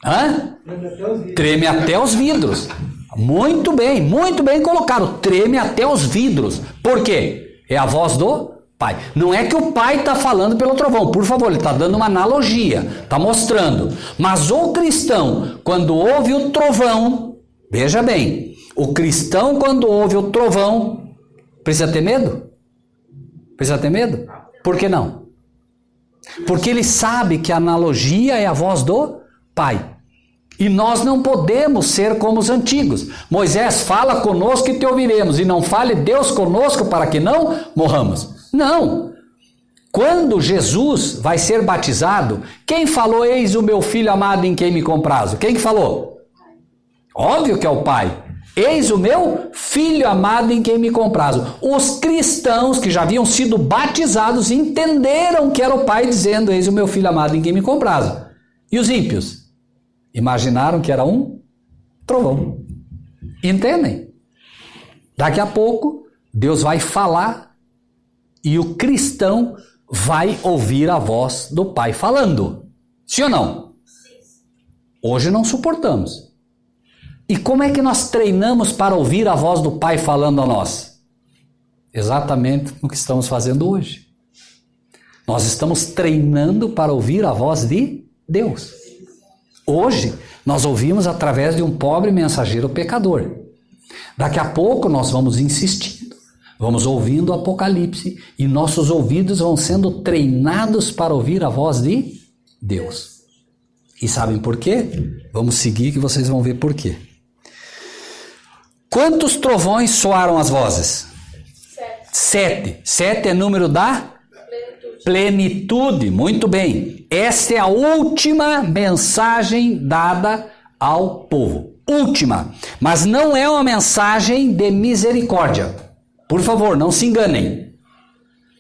Hã? Treme até os vidros. Treme até os vidros. Muito bem colocado. Treme até os vidros. Por quê? É a voz do Pai. Não é que o Pai está falando pelo trovão. Por favor, ele está dando uma analogia. Está mostrando. Mas o cristão, quando ouve o trovão, veja bem, o cristão quando ouve o trovão, precisa ter medo? Precisa ter medo? Por que não? Porque ele sabe que a analogia é a voz do Pai. E nós não podemos ser como os antigos. Moisés, fala conosco e te ouviremos. E não fale Deus conosco para que não morramos. Não. Quando Jesus vai ser batizado, quem falou, eis o meu filho amado em quem me comprazo? Quem que falou? Óbvio que é o Pai. Eis o meu filho amado em quem me comprazo. Os cristãos que já haviam sido batizados entenderam que era o pai dizendo, eis o meu filho amado em quem me comprazo. E os ímpios? Imaginaram que era um trovão. Entendem? Daqui a pouco, Deus vai falar e o cristão vai ouvir a voz do pai falando. Sim ou não? Hoje não suportamos. E como é que nós treinamos para ouvir a voz do pai falando a nós? Exatamente o que estamos fazendo hoje. Nós estamos treinando para ouvir a voz de Deus. Hoje, nós ouvimos através de um pobre mensageiro pecador. Daqui a pouco nós vamos insistindo, vamos ouvindo o Apocalipse e nossos ouvidos vão sendo treinados para ouvir a voz de Deus. E sabem por quê? Vamos seguir que vocês vão ver por quê. Quantos trovões soaram as vozes? 7. 7 é número da plenitude. Muito bem. Esta é a última mensagem dada ao povo. Última. Mas não é uma mensagem de misericórdia. Por favor, não se enganem.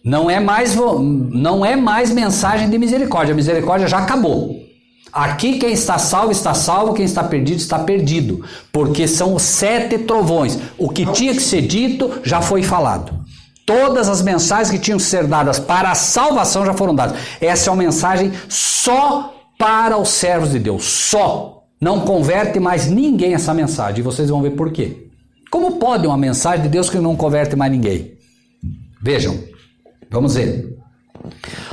Não é mais mensagem de misericórdia. A misericórdia já acabou. Aqui quem está salvo, quem está perdido. Porque são os 7 trovões. O que tinha que ser dito já foi falado. Todas as mensagens que tinham que ser dadas para a salvação já foram dadas. Essa é uma mensagem só para os servos de Deus. Só. Não converte mais ninguém essa mensagem. E vocês vão ver por quê. Como pode uma mensagem de Deus que não converte mais ninguém? Vejam. Vamos ver.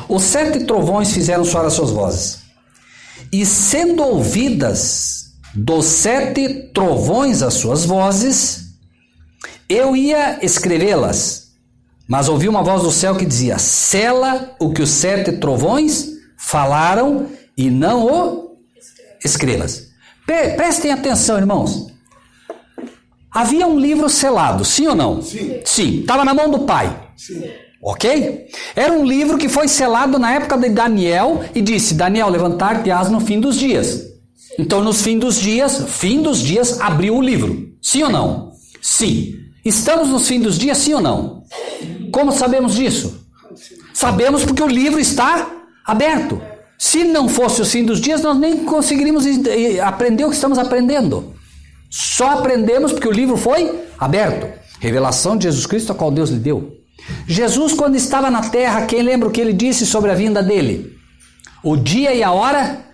Os 7 trovões fizeram soar as suas vozes. E sendo ouvidas dos 7 trovões as suas vozes, eu ia escrevê-las. Mas ouvi uma voz do céu que dizia, sela o que os 7 trovões falaram e não o escrevas. Prestem atenção, irmãos. Havia um livro selado, sim ou não? Sim. Sim. Estava na mão do pai. Sim. Ok? Era um livro que foi selado na época de Daniel e disse, Daniel, levantar-te-ás no fim dos dias. Então, no fim dos dias, abriu o livro. Sim ou não? Sim. Estamos nos fins dos dias, sim ou não? Como sabemos disso? Sabemos porque o livro está aberto. Se não fosse o fim dos dias, nós nem conseguiríamos aprender o que estamos aprendendo. Só aprendemos porque o livro foi aberto. Revelação de Jesus Cristo, a qual Deus lhe deu. Jesus, quando estava na terra, quem lembra o que ele disse sobre a vinda dele? O dia e a hora?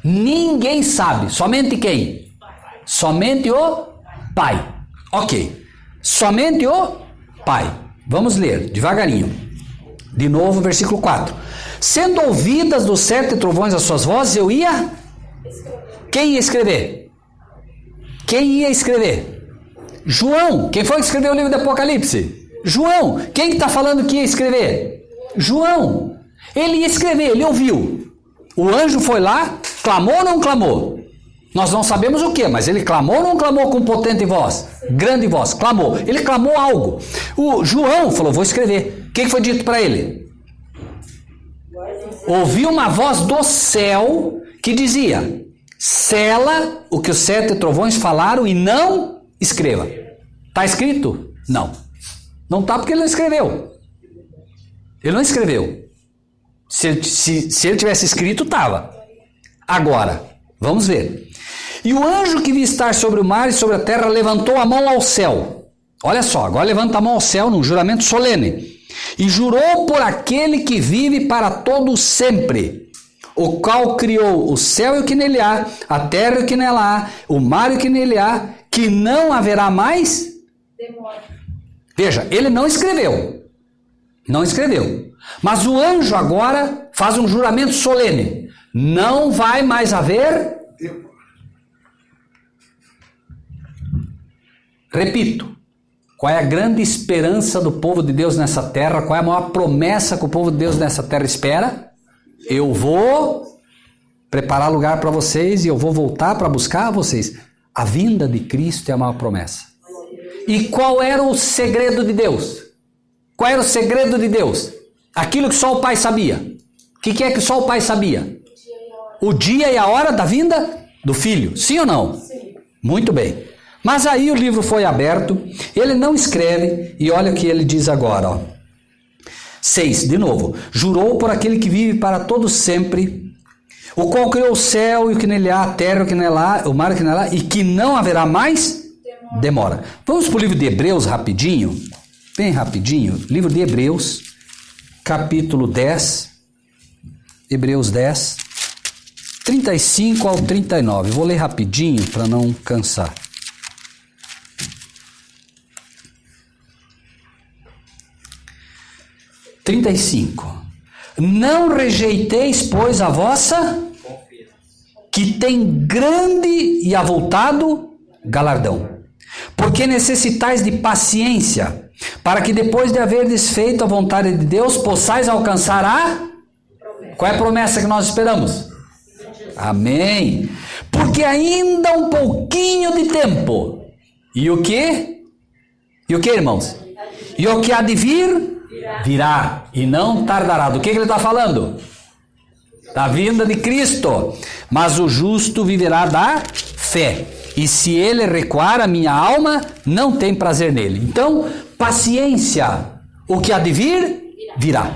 Ninguém sabe. Somente quem? Somente o Pai. Ok. Somente o Pai. Vamos ler devagarinho. De novo, versículo 4. Sendo ouvidas dos 7 trovões as suas vozes, eu ia... Quem ia escrever? Quem ia escrever? João. Quem foi que escreveu o livro do Apocalipse? João. Quem está falando que ia escrever? João. Ele ia escrever, ele ouviu. O anjo foi lá, clamou ou não clamou? Nós não sabemos o que, mas ele clamou ou não clamou com potente voz? Grande voz, clamou. Ele clamou algo. O João falou, vou escrever. O que foi dito para ele? Ouviu uma voz do céu que dizia, sela o que os 7 trovões falaram e não escreva. Está escrito? Não. Não está porque ele não escreveu. Ele não escreveu. Se ele tivesse escrito, estava. Agora, vamos ver. E o anjo que vi estar sobre o mar e sobre a terra levantou a mão ao céu. Olha só, agora levanta a mão ao céu num juramento solene. E jurou por aquele que vive para todo sempre, o qual criou o céu e o que nele há, a terra e o que nela há, o mar e o que nele há, que não haverá mais... Demora. Veja, ele não escreveu. Não escreveu. Mas o anjo agora faz um juramento solene. Não vai mais haver... Repito. Qual é a grande esperança do povo de Deus nessa terra? Qual é a maior promessa que o povo de Deus nessa terra espera? Eu vou preparar lugar para vocês e eu vou voltar para buscar vocês. A vinda de Cristo é a maior promessa. E qual era o segredo de Deus? Qual era o segredo de Deus? Aquilo que só o Pai sabia. O que é que só o Pai sabia? O dia e a hora da vinda do Filho. Sim ou não? Sim. Muito bem. Mas aí o livro foi aberto, ele não escreve, e olha o que ele diz agora, ó. 6, de novo. Jurou por aquele que vive para todos sempre, o qual criou o céu e o que nele há, a terra e o que nele há, o mar e o que nele há, e que não haverá mais demora. Vamos para o livro de Hebreus rapidinho, bem rapidinho. Livro de Hebreus, capítulo 10, Hebreus 10, 35 ao 39. Vou ler rapidinho para não cansar. Não rejeiteis, pois, a vossa, que tem grande e avultado galardão, porque necessitais de paciência, para que depois de haverdes feito a vontade de Deus, possais alcançar a... Qual é a promessa que nós esperamos? Amém. Porque ainda um pouquinho de tempo. E o quê? E o que, irmãos? E o que há de vir? Virá, e não tardará. Do que ele está falando? Da vinda de Cristo. Mas o justo viverá da fé. E se ele recuar, a minha alma não tem prazer nele. Então, paciência. O que há de vir? Virá.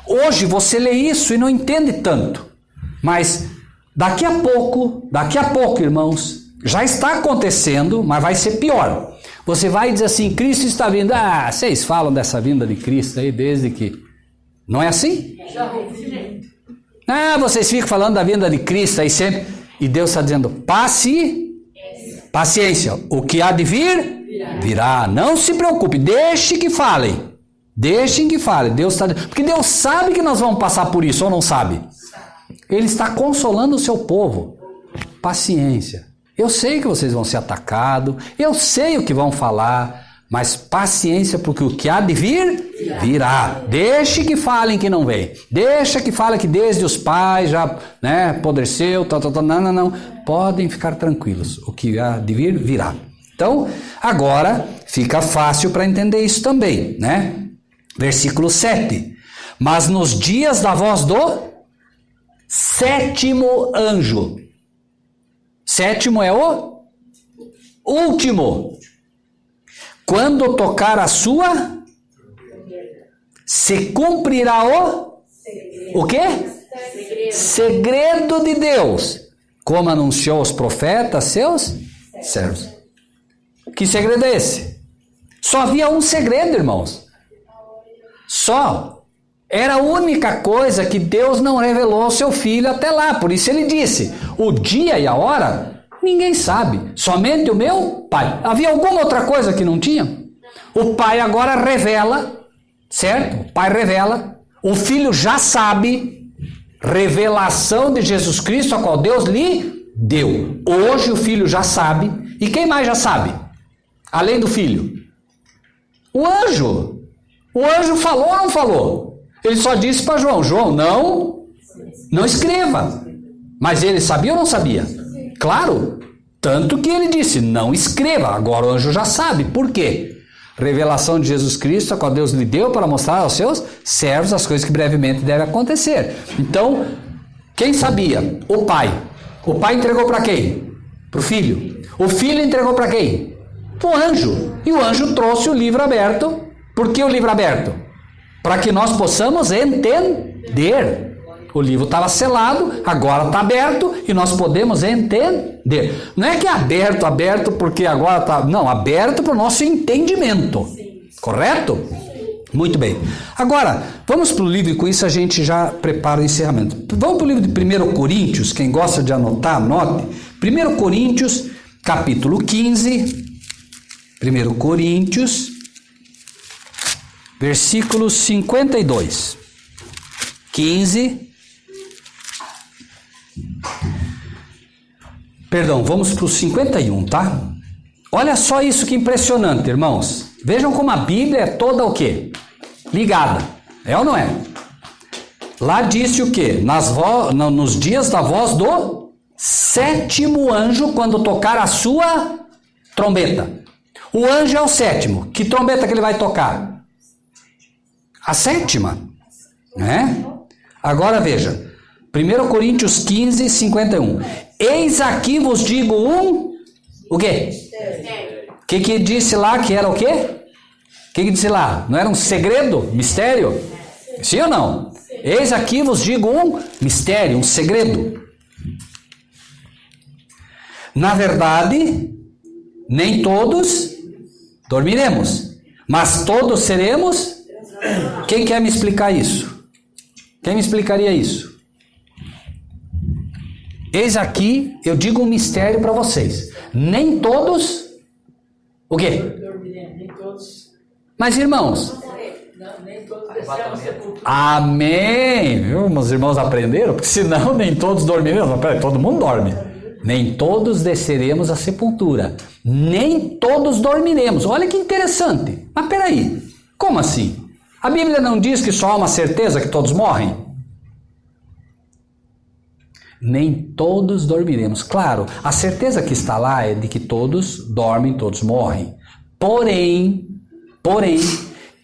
Hoje você lê isso e não entende tanto. Mas daqui a pouco, irmãos, já está acontecendo, mas vai ser pior. Você vai dizer assim, Cristo está vindo. Ah, vocês falam dessa vinda de Cristo aí desde que... Não é assim? Ah, vocês ficam falando da vinda de Cristo aí sempre. E Deus está dizendo, paciência. O que há de vir, virá. Não se preocupe, deixe que falem. Deixem que falem. Deus está... Porque Deus sabe que nós vamos passar por isso, ou não sabe? Ele está consolando o seu povo. Paciência. Eu sei que vocês vão ser atacados, eu sei o que vão falar, mas paciência, porque o que há de vir, virá. Deixe que falem que não vem. Deixa que falem que desde os pais já, apodreceu, não. Podem ficar tranquilos. O que há de vir, virá. Então, agora fica fácil para entender isso também, né? Versículo 7. Mas nos dias da voz do sétimo anjo. Sétimo é o último. Quando tocar a sua, se cumprirá o quê? Segredo de Deus, como anunciou os profetas, seus servos. Que segredo é esse? Só havia um segredo, irmãos. Só. Era a única coisa que Deus não revelou ao seu filho até lá. Por isso ele disse, o dia e a hora, ninguém sabe. Somente o meu Pai. Havia alguma outra coisa que não tinha? O Pai agora revela, certo? O Pai revela. O Filho já sabe. Revelação de Jesus Cristo, a qual Deus lhe deu. Hoje o Filho já sabe. E quem mais já sabe? Além do Filho? O anjo. O anjo falou ou não falou? Ele só disse para João, não escreva. Mas ele sabia ou não sabia? Claro. Tanto que ele disse, não escreva. Agora o anjo já sabe. Por quê? Revelação de Jesus Cristo, a qual Deus lhe deu para mostrar aos seus servos as coisas que brevemente devem acontecer. Então, quem sabia? O Pai. O Pai entregou para quem? Para o Filho. O Filho entregou para quem? Para o anjo. E o anjo trouxe o livro aberto. Por que o livro aberto? Para que nós possamos entender. O livro estava selado, agora está aberto e nós podemos entender. Não é que é aberto porque agora está... Não, aberto para o nosso entendimento. Correto? Muito bem. Agora, vamos para o livro e com isso a gente já prepara o encerramento. Vamos para o livro de 1 Coríntios, quem gosta de anotar, anote. 1 Coríntios, capítulo 15. 1 Coríntios... Versículo 52. 15. Perdão, vamos para o 51, tá? Olha só isso que impressionante, irmãos. Vejam como a Bíblia é toda o quê? Ligada. É ou não é? Lá disse o quê? Nos dias da voz do sétimo anjo, quando tocar a sua trombeta. O anjo é o sétimo. Que trombeta que ele vai tocar? A sétima, né? Agora veja, 1 Coríntios 15, 51. Eis aqui vos digo o O quê? O que disse lá que era o quê? O que disse lá? Não era um segredo? Mistério? Sim ou não? Eis aqui vos digo um mistério, um segredo. Na verdade, nem todos dormiremos, mas todos seremos. Quem quer me explicar isso? Quem me explicaria isso? Eis aqui, eu digo um mistério para vocês. Nem todos. O quê? Nem todos. Mas irmãos. Nem todos desceram a sepultura. Amém. Viu? Meus irmãos aprenderam? Porque senão nem todos dormiremos. Mas peraí, todo mundo dorme. Nem todos desceremos à sepultura. Nem todos dormiremos. Olha que interessante. Mas peraí, como assim? A Bíblia não diz que só há uma certeza que todos morrem? Nem todos dormiremos. Claro, a certeza que está lá é de que todos dormem, todos morrem. Porém,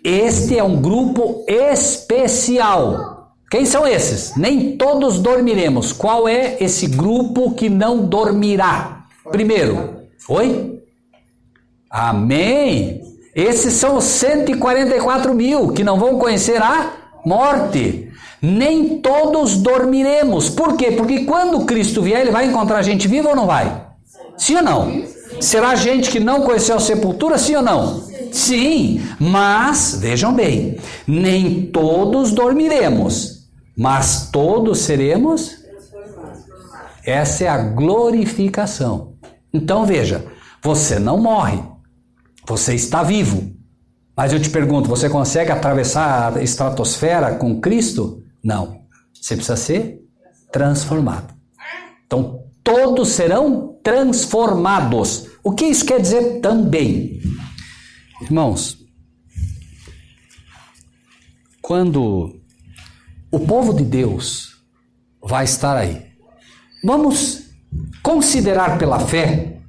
este é um grupo especial. Quem são esses? Nem todos dormiremos. Qual é esse grupo que não dormirá? Primeiro, oi? Amém. Esses são os 144 mil que não vão conhecer a morte. Nem todos dormiremos. Por quê? Porque quando Cristo vier, ele vai encontrar a gente viva ou não vai? Sim ou não? Será gente que não conheceu a sepultura, sim ou não? Sim, mas, vejam bem, nem todos dormiremos, mas todos seremos. Essa é a glorificação. Então veja, você não morre, você está vivo. Mas eu te pergunto, você consegue atravessar a estratosfera com Cristo? Não. Você precisa ser transformado. Então, todos serão transformados. O que isso quer dizer também? Irmãos, quando o povo de Deus vai estar aí, vamos considerar pela fé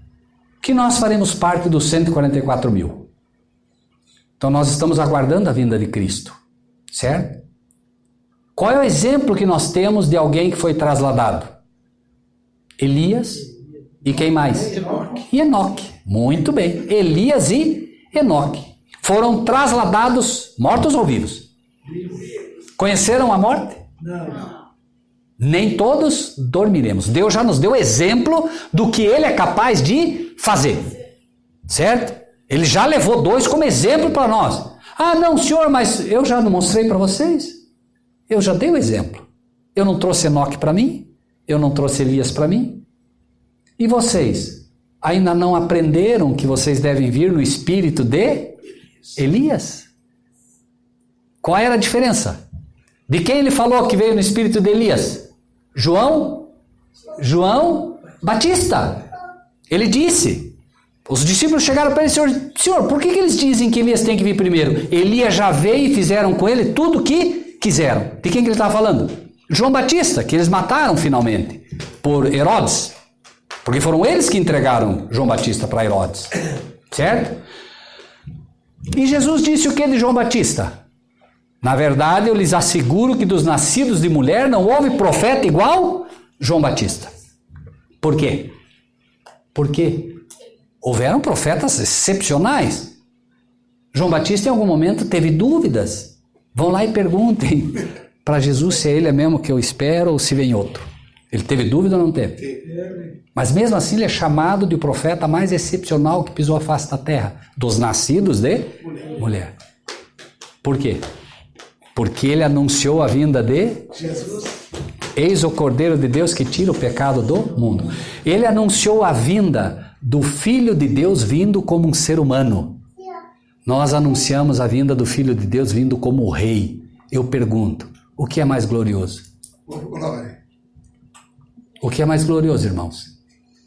que nós faremos parte dos 144 mil. Então nós estamos aguardando a vinda de Cristo, certo? Qual é o exemplo que nós temos de alguém que foi trasladado? Elias e quem mais? E Enoque. Muito bem. Elias e Enoque. Foram trasladados mortos ou vivos? Conheceram a morte? Não. Nem todos dormiremos. Deus já nos deu exemplo do que Ele é capaz de fazer. Certo? Ele já levou 2 como exemplo para nós. Ah, não, senhor, mas eu já não mostrei para vocês. Eu já dei o exemplo. Eu não trouxe Enoque para mim. Eu não trouxe Elias para mim. E vocês? Ainda não aprenderam que vocês devem vir no espírito de Elias? Qual era a diferença? De quem ele falou que veio no espírito de Elias? João Batista. Ele disse. Os discípulos chegaram para ele, Senhor, por que eles dizem que Elias tem que vir primeiro? Elias já veio e fizeram com ele tudo o que quiseram. De quem que ele estava falando? João Batista, que eles mataram finalmente por Herodes. Porque foram eles que entregaram João Batista para Herodes. Certo? E Jesus disse o que de João Batista? Na verdade, eu lhes asseguro que dos nascidos de mulher não houve profeta igual João Batista. Por quê? Porque houveram profetas excepcionais. João Batista, em algum momento, teve dúvidas. Vão lá e perguntem para Jesus se é ele mesmo que eu espero ou se vem outro. Ele teve dúvida ou não teve? Mas mesmo assim ele é chamado de profeta mais excepcional que pisou a face da terra. Dos nascidos de mulher. Por quê? Porque ele anunciou a vinda de Jesus. Eis o Cordeiro de Deus que tira o pecado do mundo. Ele anunciou a vinda do Filho de Deus vindo como um ser humano. Nós anunciamos a vinda do Filho de Deus vindo como o Rei. Eu pergunto, o que é mais glorioso? O que é mais glorioso, irmãos?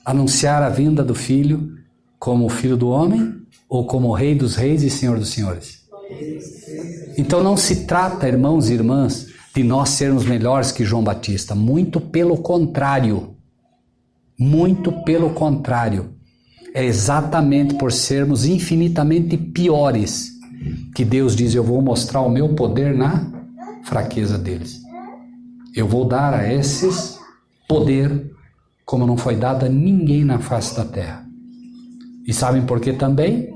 Anunciar a vinda do Filho como o Filho do Homem ou como o Rei dos Reis e Senhor dos Senhores? Então não se trata, irmãos e irmãs, de nós sermos melhores que João Batista. Muito pelo contrário. Muito pelo contrário. É exatamente por sermos infinitamente piores que Deus diz, eu vou mostrar o meu poder na fraqueza deles. Eu vou dar a esses poder como não foi dado a ninguém na face da terra. E sabem por que também?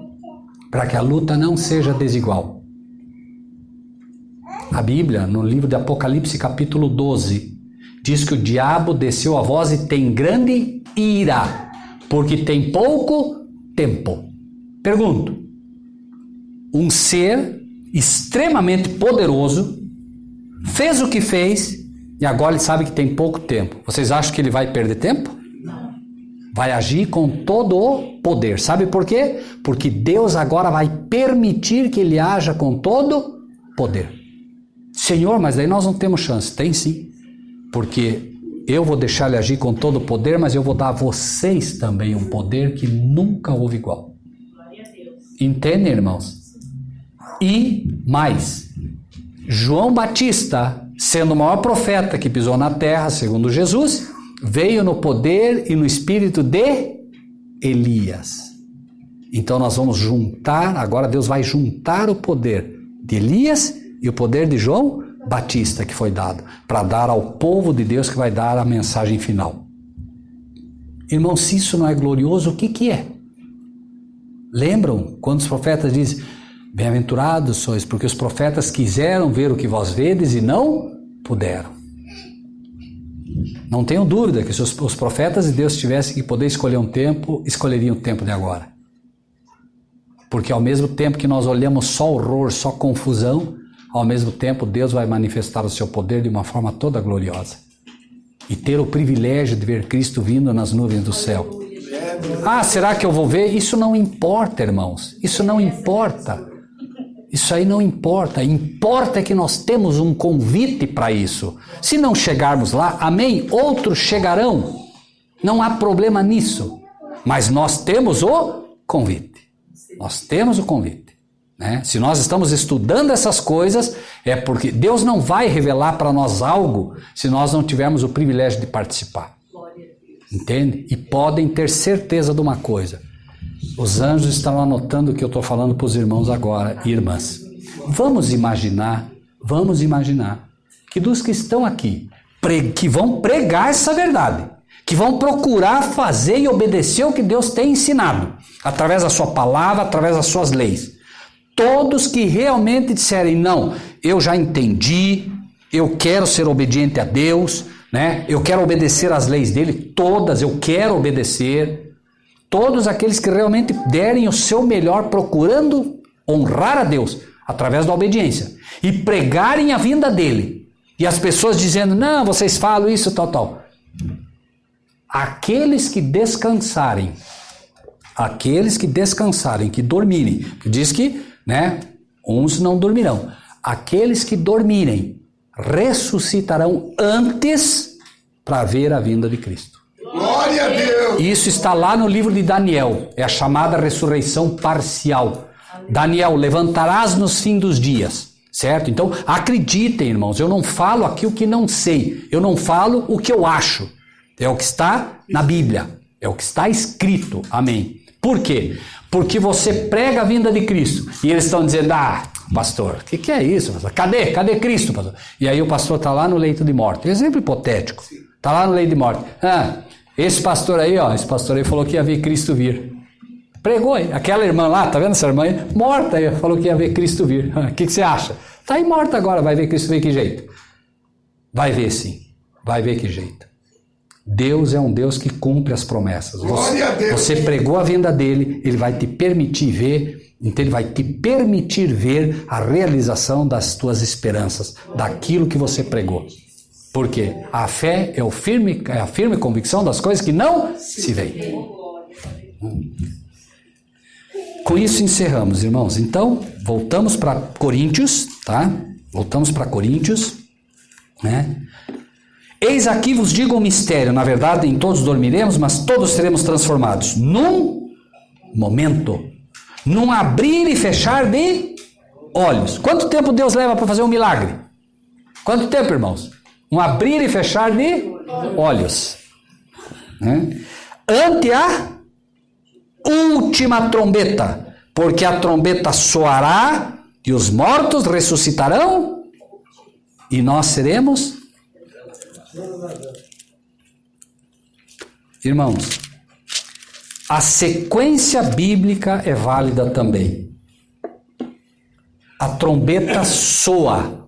Para que a luta não seja desigual. A Bíblia, no livro de Apocalipse, capítulo 12, diz que o diabo desceu a voz e tem grande ira, porque tem pouco tempo. Pergunto, um ser extremamente poderoso fez o que fez e agora ele sabe que tem pouco tempo. Vocês acham que ele vai perder tempo? Não. Vai agir com todo o poder. Sabe por quê? Porque Deus agora vai permitir que ele haja com todo poder. Senhor, mas daí nós não temos chance. Tem sim. Porque eu vou deixar ele agir com todo o poder, mas eu vou dar a vocês também um poder que nunca houve igual. Glória a Deus. Entendem, irmãos? E mais, João Batista, sendo o maior profeta que pisou na terra, segundo Jesus, veio no poder e no espírito de Elias. Então nós vamos juntar, agora Deus vai juntar o poder de Elias e o poder de João Batista que foi dado, para dar ao povo de Deus que vai dar a mensagem final. Irmão, se isso não é glorioso, o que é? Lembram quando os profetas dizem, bem-aventurados sois, porque os profetas quiseram ver o que vós vedes e não puderam. Não tenho dúvida que se os profetas de Deus tivessem que poder escolher um tempo, escolheriam o tempo de agora. Porque ao mesmo tempo que nós olhamos só horror, só confusão, ao mesmo tempo Deus vai manifestar o seu poder de uma forma toda gloriosa. E ter o privilégio de ver Cristo vindo nas nuvens do céu. Ah, será que eu vou ver? Isso não importa, irmãos. Isso não importa. Isso aí não importa. Importa que nós temos um convite para isso. Se não chegarmos lá, amém, outros chegarão. Não há problema nisso. Mas nós temos o convite. Nós temos o convite. Né? Se nós estamos estudando essas coisas, é porque Deus não vai revelar para nós algo se nós não tivermos o privilégio de participar. Entende? E podem ter certeza de uma coisa. Os anjos estão anotando o que eu estou falando para os irmãos agora e irmãs. Vamos imaginar que dos que estão aqui, que vão pregar essa verdade, que vão procurar fazer e obedecer o que Deus tem ensinado, através da sua palavra, através das suas leis. Todos que realmente disserem, não, eu já entendi, eu quero ser obediente a Deus, né? Eu quero obedecer às leis dele, todas eu quero obedecer. Todos aqueles que realmente derem o seu melhor procurando honrar a Deus através da obediência e pregarem a vinda dele. E as pessoas dizendo, não, vocês falam isso, tal. Aqueles que descansarem, que dormirem, diz que, né, uns não dormirão. Aqueles que dormirem ressuscitarão antes para ver a vinda de Cristo. Glória a Deus! Isso está lá no livro de Daniel, é a chamada ressurreição parcial. Daniel, levantarás nos fins dos dias, certo? Então, acreditem, irmãos, eu não falo aqui o que não sei, eu não falo o que eu acho. É o que está na Bíblia, é o que está escrito, amém. Por quê? Porque você prega a vinda de Cristo e eles estão dizendo, pastor, o que é isso, pastor? Cadê Cristo, pastor? E aí o pastor está lá no leito de morte, exemplo hipotético, está lá no leito de morte. Esse pastor aí falou que ia ver Cristo vir. Pregou aí. Aquela irmã lá, tá vendo essa irmã aí? Morta aí, falou que ia ver Cristo vir. O que você acha? Tá aí morta agora, vai ver Cristo vir que jeito? Vai ver sim, vai ver que jeito. Deus é um Deus que cumpre as promessas. Você pregou a vinda dele, ele vai te permitir ver, então ele vai te permitir ver a realização das tuas esperanças, daquilo que você pregou. Porque a fé é a firme convicção das coisas que não se veem. Com isso encerramos, irmãos. Então, voltamos para Coríntios, tá? Voltamos para Coríntios, né? Eis aqui vos digo um mistério, na verdade em todos dormiremos, mas todos seremos transformados. Num momento, num abrir e fechar de olhos. Quanto tempo Deus leva para fazer um milagre? Quanto tempo, irmãos? Um abrir e fechar de olhos. Né? Ante a última trombeta, porque a trombeta soará e os mortos ressuscitarão e nós seremos. Irmãos, a sequência bíblica é válida também. A trombeta soa.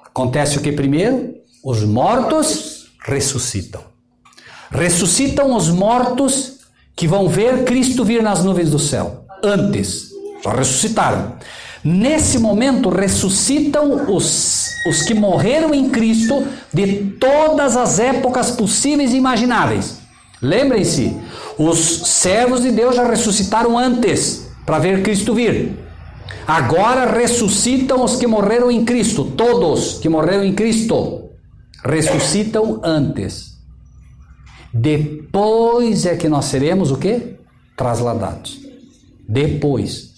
Acontece o que primeiro? Os mortos ressuscitam. Ressuscitam os mortos que vão ver Cristo vir nas nuvens do céu. Antes, já ressuscitaram. Nesse momento, ressuscitam os que morreram em Cristo de todas as épocas possíveis e imagináveis. Lembrem-se, os servos de Deus já ressuscitaram antes, para ver Cristo vir. Agora ressuscitam os que morreram em Cristo, todos que morreram em Cristo, ressuscitam antes. Depois é que nós seremos o quê? Trasladados. Depois,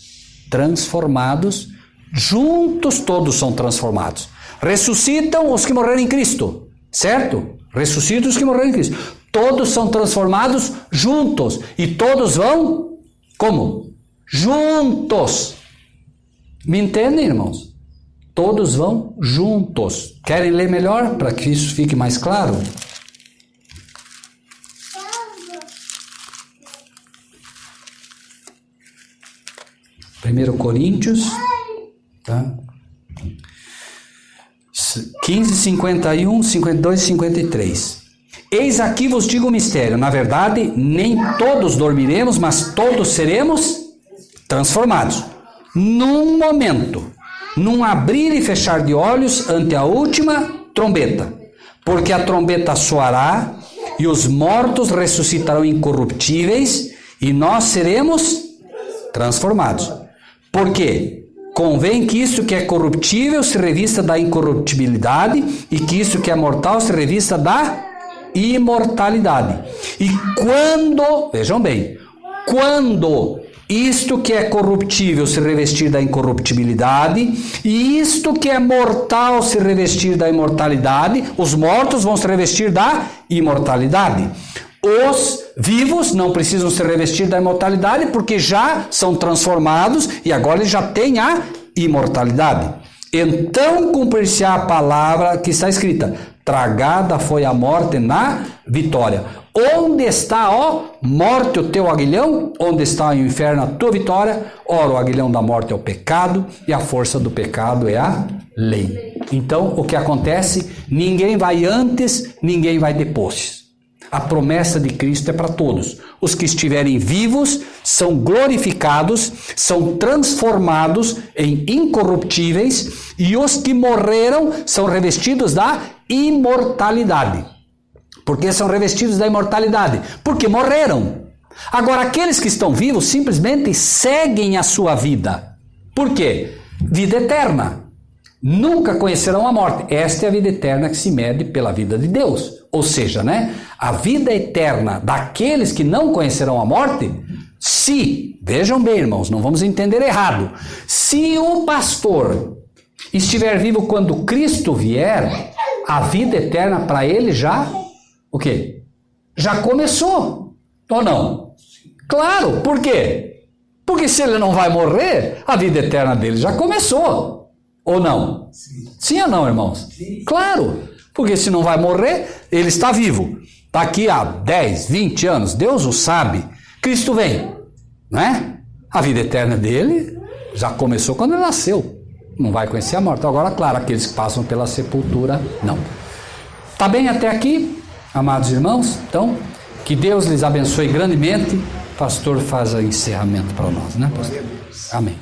transformados, juntos todos são transformados. Ressuscitam os que morreram em Cristo, certo? Ressuscitam os que morreram em Cristo. Todos são transformados juntos. E todos vão, como? Juntos. Me entendem, irmãos? Todos vão juntos. Querem ler melhor para que isso fique mais claro? 1 Coríntios, tá? 15, 51, 52 e 53. Eis aqui vos digo o mistério. Na verdade, nem todos dormiremos, mas todos seremos transformados. Num momento, num abrir e fechar de olhos ante a última trombeta. Porque a trombeta soará e os mortos ressuscitarão incorruptíveis e nós seremos transformados. Por quê? Convém que isso que é corruptível se revista da incorruptibilidade e que isso que é mortal se revista da imortalidade. E quando, vejam bem, quando isto que é corruptível se revestir da incorruptibilidade e isto que é mortal se revestir da imortalidade, os mortos vão se revestir da imortalidade. Os vivos não precisam se revestir da imortalidade porque já são transformados e agora eles já têm a imortalidade. Então cumprir-se-á a palavra que está escrita: tragada foi a morte na vitória. Onde está, ó morte, o teu aguilhão? Onde está o inferno, a tua vitória? Ora, o aguilhão da morte é o pecado e a força do pecado é a lei. Então, o que acontece? Ninguém vai antes, ninguém vai depois. A promessa de Cristo é para todos. Os que estiverem vivos são glorificados, são transformados em incorruptíveis e os que morreram são revestidos da imortalidade. Por que são revestidos da imortalidade? Porque morreram. Agora, aqueles que estão vivos simplesmente seguem a sua vida. Por quê? Vida eterna. Nunca conhecerão a morte. Esta é a vida eterna que se mede pela vida de Deus. Ou seja, a vida eterna daqueles que não conhecerão a morte, se, vejam bem, irmãos, não vamos entender errado, se o pastor estiver vivo quando Cristo vier, a vida eterna para ele já, o quê? Já começou, ou não? Claro, por quê? Porque se ele não vai morrer, a vida eterna dele já começou, ou não? Sim ou não, irmãos? Sim. Claro, porque se não vai morrer, ele está vivo. Está aqui há 10, 20 anos, Deus o sabe. Cristo vem, A vida eterna dele já começou quando ele nasceu. Não vai conhecer a morte. Agora, claro, aqueles que passam pela sepultura, não. Tá bem até aqui, amados irmãos? Então, que Deus lhes abençoe grandemente. O pastor faz o encerramento para nós, pastor? Amém.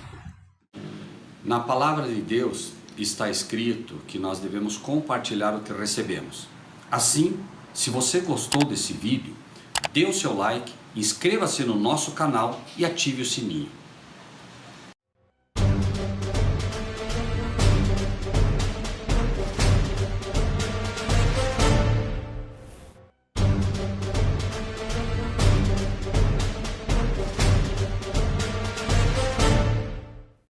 Na palavra de Deus está escrito que nós devemos compartilhar o que recebemos. Assim, se você gostou desse vídeo, dê o seu like, inscreva-se no nosso canal e ative o sininho.